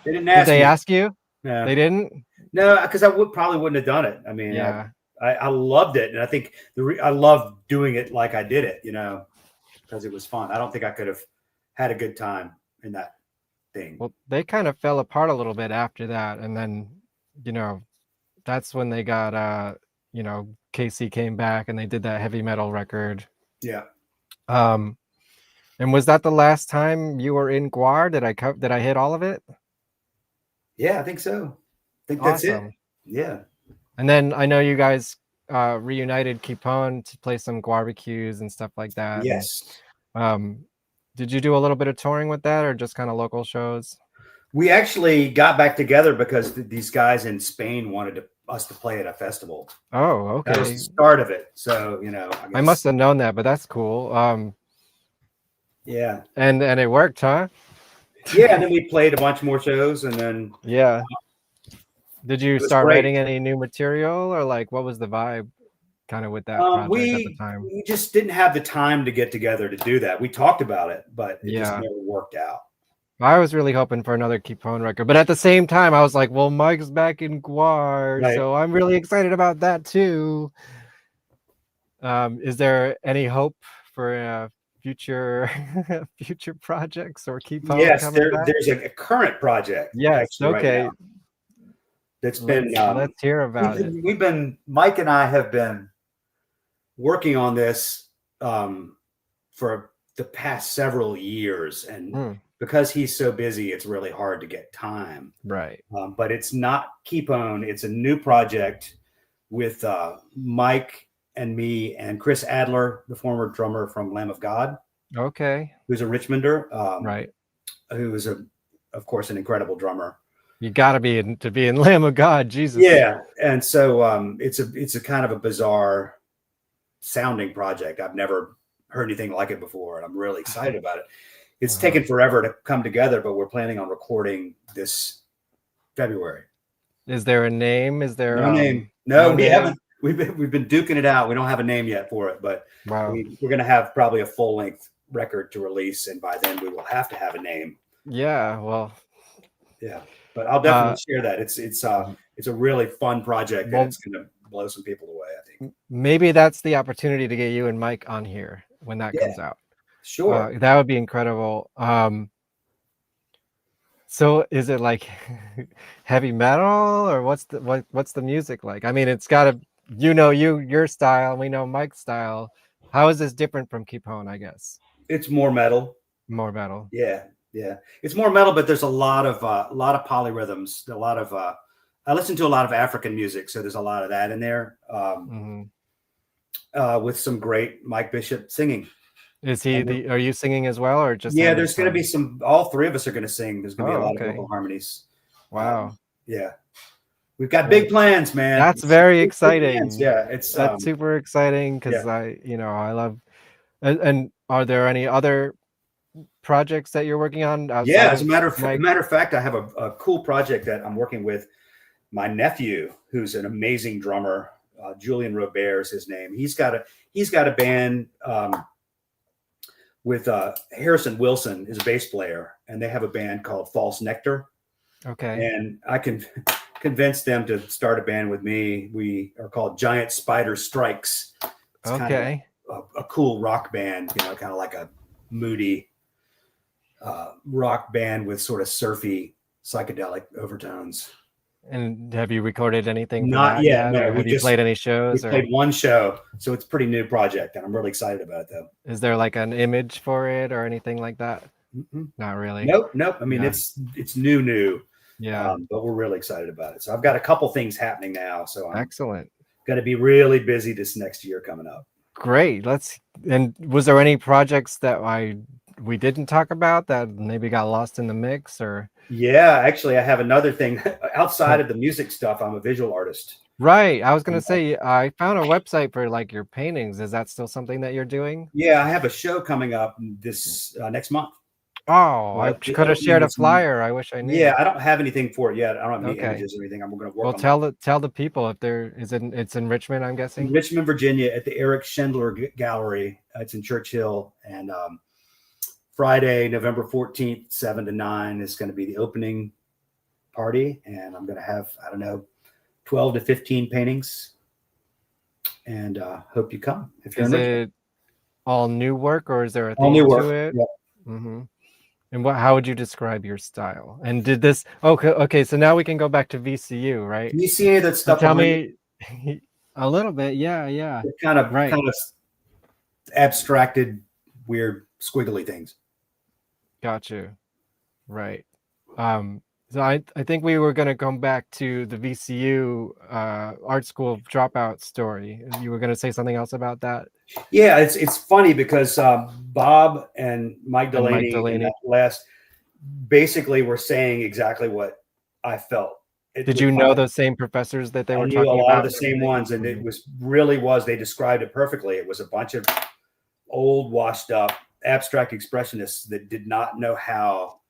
didn't ask Did they me. ask you? No. They didn't? No, because I probably wouldn't have done it. I mean, yeah. I loved it. And I think I loved doing it like I did it, because it was fun. I don't think I could have had a good time in that thing. Well, they kind of fell apart a little bit after that. And then, that's when they got, Casey came back and they did that heavy metal record. Yeah. And was that the last time you were in GWAR? Did I hit all of it? Yeah, I think so. I think that's it. Yeah. And then I know you guys reunited Kepone to play some barbecues and stuff like that. Yes. And, did you do a little bit of touring with that, or just kind of local shows? We actually got back together because these guys in Spain wanted us to play at a festival. Oh, okay. That was the start of it. So, I must have known that, but that's cool. Yeah. And it worked, huh? Yeah, and then we played a bunch more shows, and then yeah. Did you start writing any new material, or like what was the vibe kind of with that project at the time? We just didn't have the time to get together to do that. We talked about it, but it just never worked out. I was really hoping for another Kepone record, but at the same time, I was like, well, Mike's back in GWAR, so I'm really excited about that too. Is there any hope for future projects or Kepone? Yes, there's a current project. Yes, actually, okay. right now that's been. Let's hear about it. Mike and I have been working on this for the past several years, and because he's so busy, it's really hard to get time. Right. But it's not Kepone. It's a new project with Mike and me and Chris Adler, the former drummer from Lamb of God. Okay. Who's a Richmonder. Right. Who is, of course, an incredible drummer. You got to be in Lamb of God, Jesus. Yeah. And so it's a kind of a bizarre sounding project. I've never heard anything like it before, and I'm really excited about it. It's taken forever to come together, but we're planning on recording this February. Is there a name? Is there no name? No, we haven't. We've been duking it out. We don't have a name yet for it, but we're going to have probably a full length record to release, and by then we will have to have a name. Yeah, well, yeah, but I'll definitely share that. It's a really fun project, and it's going to blow some people away, I think. Maybe that's the opportunity to get you and Mike on here when that comes out. Sure. That would be incredible. So is it like heavy metal, or what's the music like? I mean, it's got to, your style, we know Mike's style. How is this different from Kepone, I guess? It's more metal. More metal. Yeah. It's more metal, but there's a lot of polyrhythms, a lot of I listen to a lot of African music, so there's a lot of that in there. With some great Mike Bishop singing. Is he are you singing as well, or just? Yeah, there's going to be all three of us are going to sing. There's going to be a lot okay. of vocal harmonies. Wow. Yeah. We've got big plans, man. That's very exciting. Yeah, that's super exciting because I love. And are there any other projects that you're working on? Yeah, as a matter of fact, I have a cool project that I'm working with my nephew, who's an amazing drummer. Julian Robert is his name. He's got a band with Harrison Wilson is a bass player, and they have a band called False Nectar. Okay. And I can convince them to start a band with me. We are called Giant Spider Strikes. It's kind of a cool rock band, kind of like a moody rock band with sort of surfy psychedelic overtones. And have you recorded anything? Not yet. No. Have you played any shows? We played one show, so it's a pretty new project, and I'm really excited about it, though. Is there like an image for it or anything like that? Not really. Nope. I mean, it's new. Yeah. But we're really excited about it. So I've got a couple things happening now. So I'm excellent. Going to be really busy this next year coming up. Great. And was there any projects that we didn't talk about that maybe got lost in the mix, or? Yeah, actually, I have another thing outside of the music stuff. I'm a visual artist. Right. I was going to say, I found a website for like your paintings. Is that still something that you're doing? Yeah, I have a show coming up this next month. Oh, I could have shared a flyer. I wish I knew. Yeah, I don't have anything for it yet. I don't have any images or anything. I'm going to work on it. Tell the people if it's in Richmond, I'm guessing. In Richmond, Virginia, at the Eric Schindler Gallery. It's in Churchill, and Friday, November 14th, 7 to 9 is going to be the opening party, and I'm going to have 12 to 15 paintings, and hope you come. If you're is it all new work, or is there a theme to it? Yeah. Mm-hmm. And how would you describe your style? And did this? Okay. So now we can go back to VCU, right? Can you see any of that stuff? Tell me a little bit. Yeah. Kind of abstracted, weird, squiggly things. Got you. Right. So I think we were going to come back to the VCU art school dropout story. You were going to say something else about that? Yeah, it's funny because Bob and Mike Delaney in that last basically were saying exactly what I felt. Did you know those same professors that they were talking about? A lot of the same ones, and it was they described it perfectly. It was a bunch of old, washed up, abstract expressionists that did not know how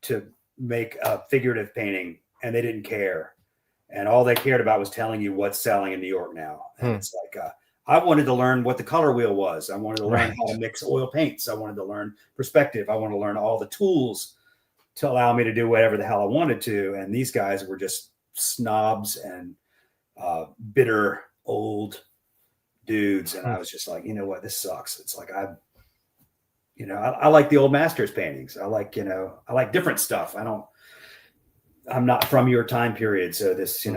to make a figurative painting, and they didn't care. And all they cared about was telling you what's selling in New York now. And it's like, I wanted to learn what the color wheel was. I wanted to learn how to mix oil paints. I wanted to learn perspective. I wanted to learn all the tools to allow me to do whatever the hell I wanted to. And these guys were just snobs and bitter old dudes. And I was just like, you know what, this sucks. It's like, I like the old masters paintings. I like different stuff. I'm not from your time period. So this,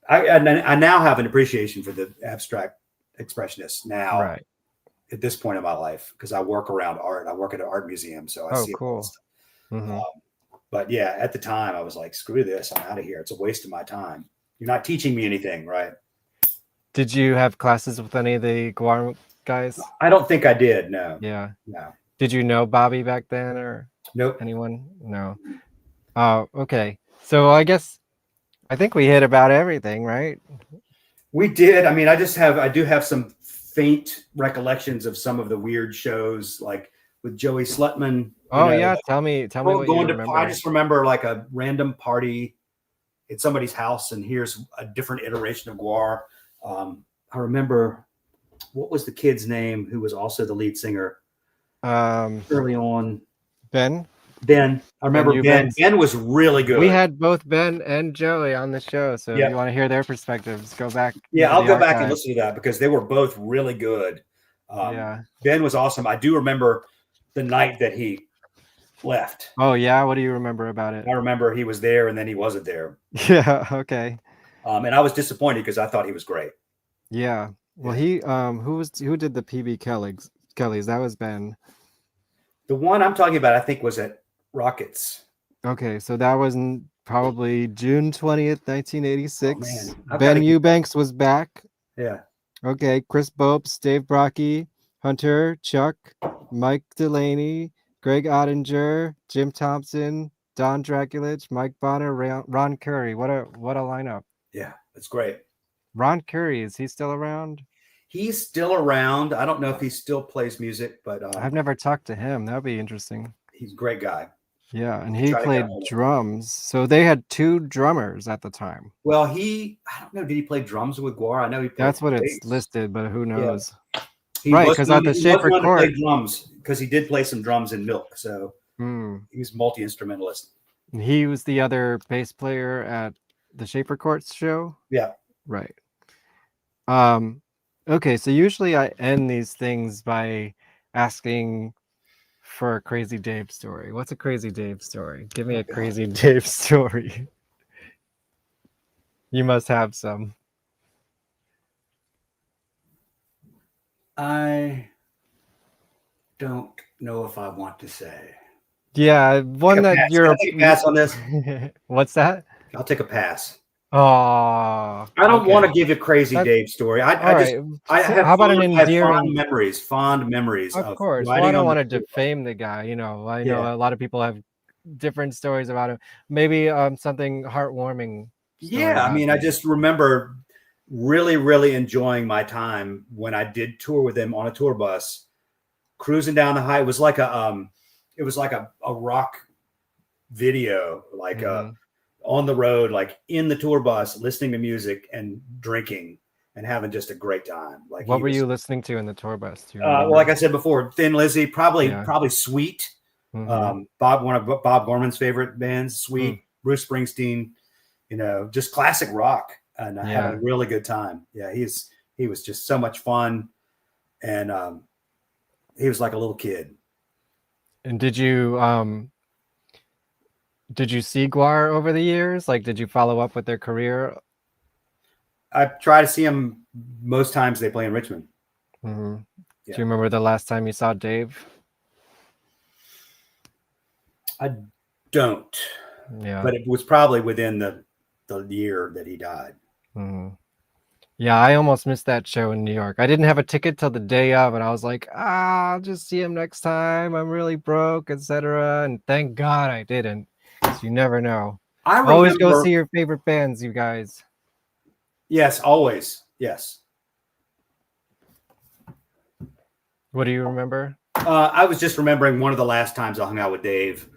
I now have an appreciation for the abstract expressionists now at this point in my life, because I work around art. I work at an art museum. So I see cool. But yeah, at the time I was like, screw this. I'm out of here. It's a waste of my time. You're not teaching me anything. Right. Did you have classes with any of the GWAR guys? I don't think I did. No. Yeah. No. Did you know Bobby back then, or nope? Anyone? No. Oh, okay. So I think we hit about everything, right? We did. I mean, I do have some faint recollections of some of the weird shows, like with Joey Slutman. Oh yeah, tell me what you remember. I just remember like a random party at somebody's house, and here's a different iteration of GWAR. I remember, what was the kid's name who was also the lead singer? Early on, Ben. I remember Ben. Ben was really good. We had both Ben and Joey on the show, so if you want to hear their perspectives, go back. Yeah, I'll go back and listen to that, because they were both really good. Ben was awesome. I do remember the night that he left. Oh yeah, what do you remember about it? I remember he was there and then he wasn't there. Yeah, okay. And I was disappointed because I thought he was great. Yeah. Well, he who did the PB Kellys? That was Ben. The one I'm talking about, I think, was at Rockets. Okay, so that was probably June 20th, 1986. Oh, Ben Eubanks was back. Yeah. Okay, Chris Bopes, Dave Brocky, Hunter, Chuck, Mike Delaney, Greg Ottinger, Jim Thompson, Don Draculich, Mike Bonner, Ron Curry. What a lineup. Yeah, that's great. Ron Curry, is he still around? He's still around. I don't know if he still plays music, but I've never talked to him. That'd be interesting. He's a great guy. Yeah, and he played drums. So they had 2 drummers at the time. Well, I don't know, did he play drums with GWAR? I know he played That's what bass. it's listed, but who knows? Yeah. Right, because at the Schaefer Court, drums, because he did play some drums in Milk, so he was multi-instrumentalist. He was the other bass player at the Schaefer Court show. Yeah, right. Okay, so usually I end these things by asking for a Crazy Dave story. What's a Crazy Dave story? Give me a Crazy Dave story. You must have some. I don't know if I want to say. Yeah, one that you're. I'll take a pass on this. What's that? I'll take a pass. Oh, I don't want to give a Crazy Dave story. I have how about an endearing endearing fond memories. Of course. Well, I don't want to defame the guy. You know, I know a lot of people have different stories about him. Maybe something heartwarming. Yeah, I mean, I just remember really, really enjoying my time when I did tour with him on a tour bus, cruising down the highway. It was like a rock video, like on the road, like in the tour bus, listening to music and drinking and having just a great time. Like, what were you listening to in the tour bus? Well, like I said before, Thin Lizzy, probably Sweet. One of Bob Gorman's favorite bands, Sweet, Bruce Springsteen. You know, just classic rock, and I had a really good time. Yeah, he was just so much fun, and he was like a little kid. And did you see GWAR over the years? Like, did you follow up with their career? I try to see them most times they play in Richmond. Yeah. Do you remember the last time you saw Dave? I don't. Yeah, but it was probably within the year that he died. Yeah, I almost missed that show in New York. I didn't have a ticket till the day of, and I was like, I'll just see him next time. I'm really broke, etc. And thank God I didn't, because you never know. Always go see your favorite bands, you guys. Yes, always. Yes. What do you remember? I was just remembering one of the last times I hung out with Dave.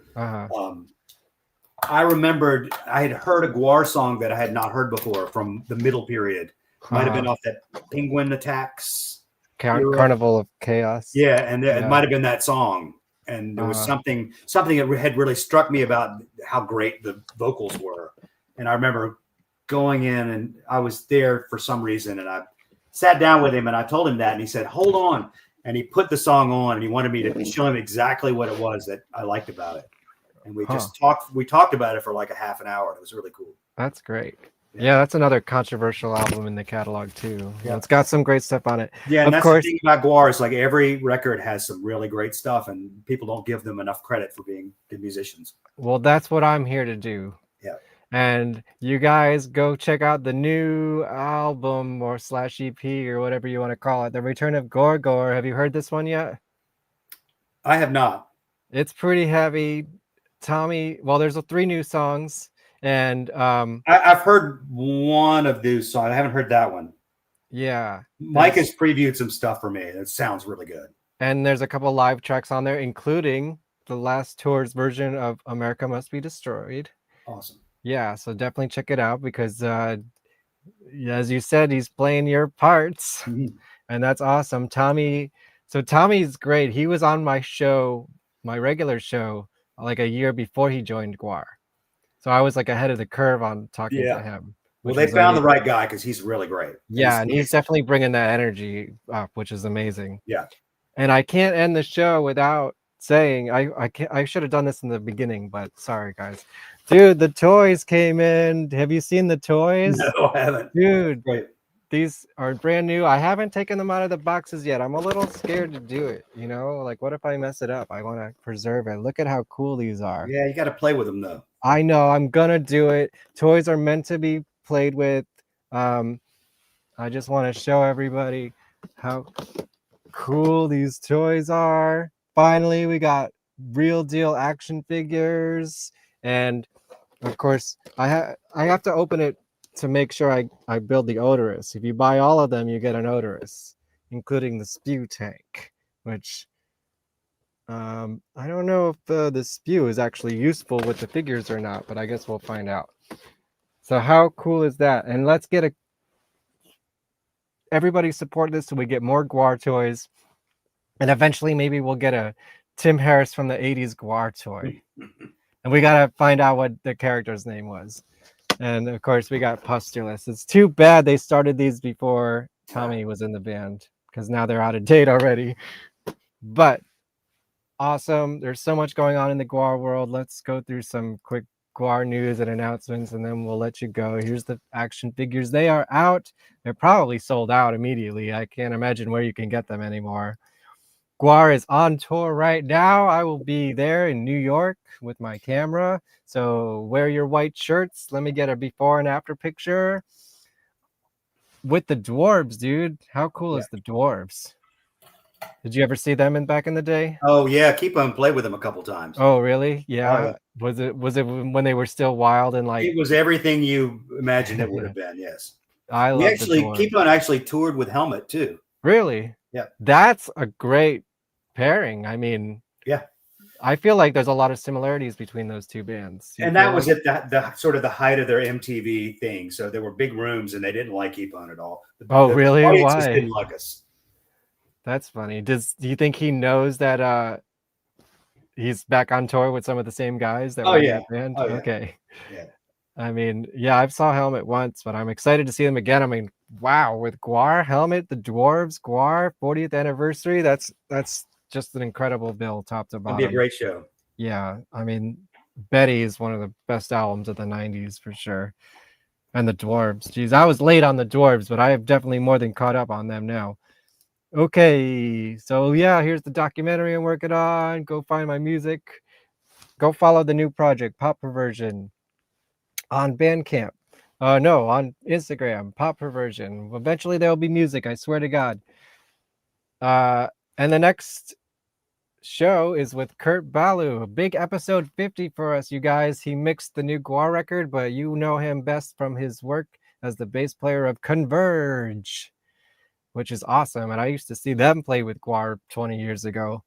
I remembered I had heard a GWAR song that I had not heard before from the middle period. Might have been off that Penguin Attacks. Carnival of Chaos. Yeah, and it might have been that song. And there was something that had really struck me about how great the vocals were. And I remember going in, and I was there for some reason, and I sat down with him, and I told him that, and he said, "Hold on." And he put the song on, and he wanted me to show him exactly what it was that I liked about it. And we just talked. We talked about it for like a half an hour. It was really cool. That's great. Yeah, that's another controversial album in the catalog too. Yeah, it's got some great stuff on it. Yeah, and of that's course, the thing about GWAR is like every record has some really great stuff, and people don't give them enough credit for being good musicians. Well, that's what I'm here to do. Yeah. And you guys go check out the new album or /EP or whatever you want to call it, The Return of GWAR. Have you heard this one yet? I have not. It's pretty heavy. Tommy, well, there's 3 new songs, and I've heard one of these songs. I haven't heard that one. Yeah. Mike has previewed some stuff for me. It sounds really good. And there's a couple live tracks on there, including the last tour's version of America Must Be Destroyed. Awesome. Yeah, so definitely check it out because, as you said, he's playing your parts, and that's awesome. Tommy, so Tommy's great. He was on my show, my regular show, like a year before he joined GWAR. So I was like ahead of the curve on talking to him. Well, they found the right guy because he's really great. Yeah, and he's definitely bringing that energy up, which is amazing. Yeah. And I can't end the show without saying, I should have done this in the beginning, but sorry guys. Dude, the toys came in. Have you seen the toys? No, I haven't. Dude, Great. these are brand new. I haven't taken them out of the boxes yet. I'm a little scared to do it, you know? Like, what if I mess it up? I want to preserve it. Look at how cool these are. Yeah, you got to play with them though. I know, I'm gonna do it. Toys are meant to be played with. I just want to show everybody how cool these toys are. Finally, we got real deal action figures, and of course, I have to open it to make sure I build the odorous. If you buy all of them, you get an odorous, including the spew tank, which I don't know if the spew is actually useful with the figures or not, but I guess we'll find out. So how cool is that? And let's get everybody support this so we get more GWAR toys, and eventually maybe we'll get a Tim Harris from the 80s GWAR toy. And we gotta find out what the character's name was. And of course we got Pustulus. It's too bad they started these before Tommy was in the band, because now they're out of date already. But awesome. There's so much going on in the GWAR world. Let's go through some quick GWAR news and announcements, and then we'll let you go. Here's the action figures. They are out. They're probably sold out immediately. I can't imagine where you can get them anymore. GWAR is on tour right now. I will be there in New York with my camera. So wear your white shirts. Let me get a before and after picture with the dwarves, dude. How cool is the dwarves? Did you ever see them back in the day? Oh yeah, keep on play with them a couple times. Oh really? Yeah. Oh, yeah. Was it when they were still wild and like? It was everything you imagined it would have been. Yes. I love. We actually keep on toured with Helmet too. Really? Yeah. That's a great pairing. I mean, yeah. I feel like there's a lot of similarities between those two bands. And that was at the sort of the height of their MTV thing. So there were big rooms, and they didn't like Kepone at all. Oh really? Audiences Why? didn't like us. That's funny. Do you think he knows that he's back on tour with some of the same guys that were in the band? Oh, yeah. Okay. Yeah. I mean, yeah, I've saw Helmet once, but I'm excited to see them again. I mean, wow, with GWAR, Helmet, the Dwarves, GWAR, 40th anniversary. That's just an incredible bill, top to bottom. It'd be a great show. Yeah, I mean, Betty is one of the best albums of the 90s for sure. And the Dwarves. Geez, I was late on the Dwarves, but I have definitely more than caught up on them now. Okay, so yeah, here's the documentary I'm working on. Go find my music. Go follow the new project, Pop Perversion, on Bandcamp. No, on Instagram, Pop Perversion. Eventually there'll be music, I swear to God. And the next show is with Kurt Ballou. A big episode 50 for us, you guys. He mixed the new GWAR record, but you know him best from his work as the bass player of Converge, which is awesome. And I used to see them play with GWAR 20 years ago.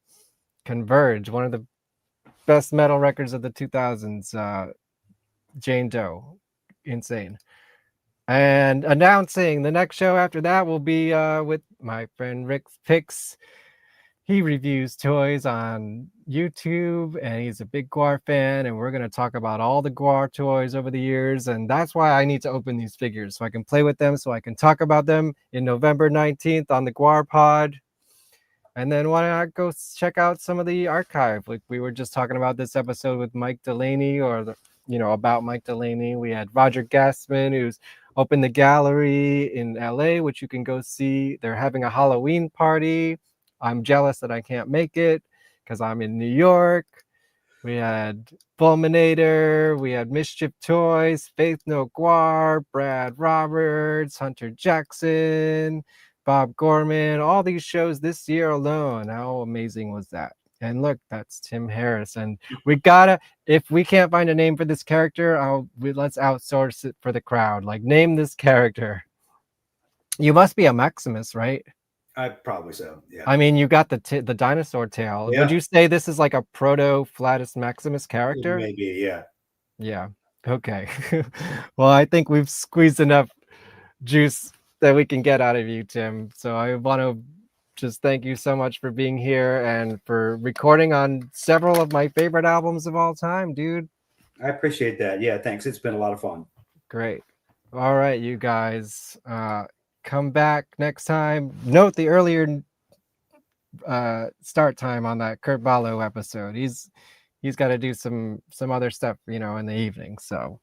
Converge, one of the best metal records of the 2000s. Jane Doe, insane. And announcing the next show after that will be with my friend Rick Picks. He reviews toys on YouTube, and he's a big GWAR fan, and we're going to talk about all the GWAR toys over the years, and that's why I need to open these figures, so I can play with them, so I can talk about them in November 19th on the GWARPod. And then why not go check out some of the archive? Like we were just talking about this episode with Mike Delaney, or about Mike Delaney. We had Roger Gassman, who's opened the gallery in LA, which you can go see. They're having a Halloween party. I'm jealous that I can't make it because I'm in New York. We had Fulminator, we had Mischief Toys, Faith No GWAR, Brad Roberts, Hunter Jackson, Bob Gorman, all these shows this year alone. How amazing was that? And look, that's Tim Harris. And we gotta, if we can't find a name for this character, let's outsource it for the crowd. Like, name this character. You must be a Maximus, right? Probably so. Yeah. I mean, you got the dinosaur tail. Yeah. Would you say this is like a proto Flatus Maximus character? Maybe, yeah. Yeah. Okay. Well, I think we've squeezed enough juice that we can get out of you, Tim. So I want to just thank you so much for being here and for recording on several of my favorite albums of all time, dude. I appreciate that. Yeah, thanks. It's been a lot of fun. Great. All right, you guys. Come back next time. Note the earlier start time on that Kurt Balo episode. He's got to do some other stuff, you know, in the evening. So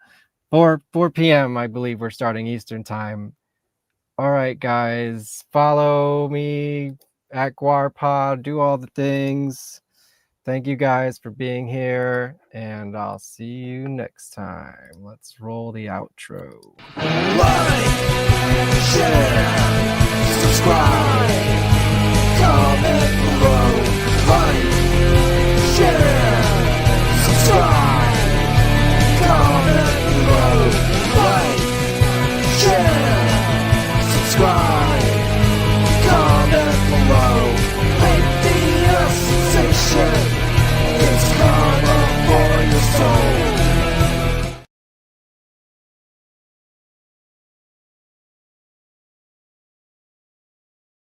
4 p.m. I believe we're starting Eastern time. All right, guys, follow me at GWARPod. Do all the things. Thank you guys for being here, and I'll see you next time. Let's roll the outro. Share.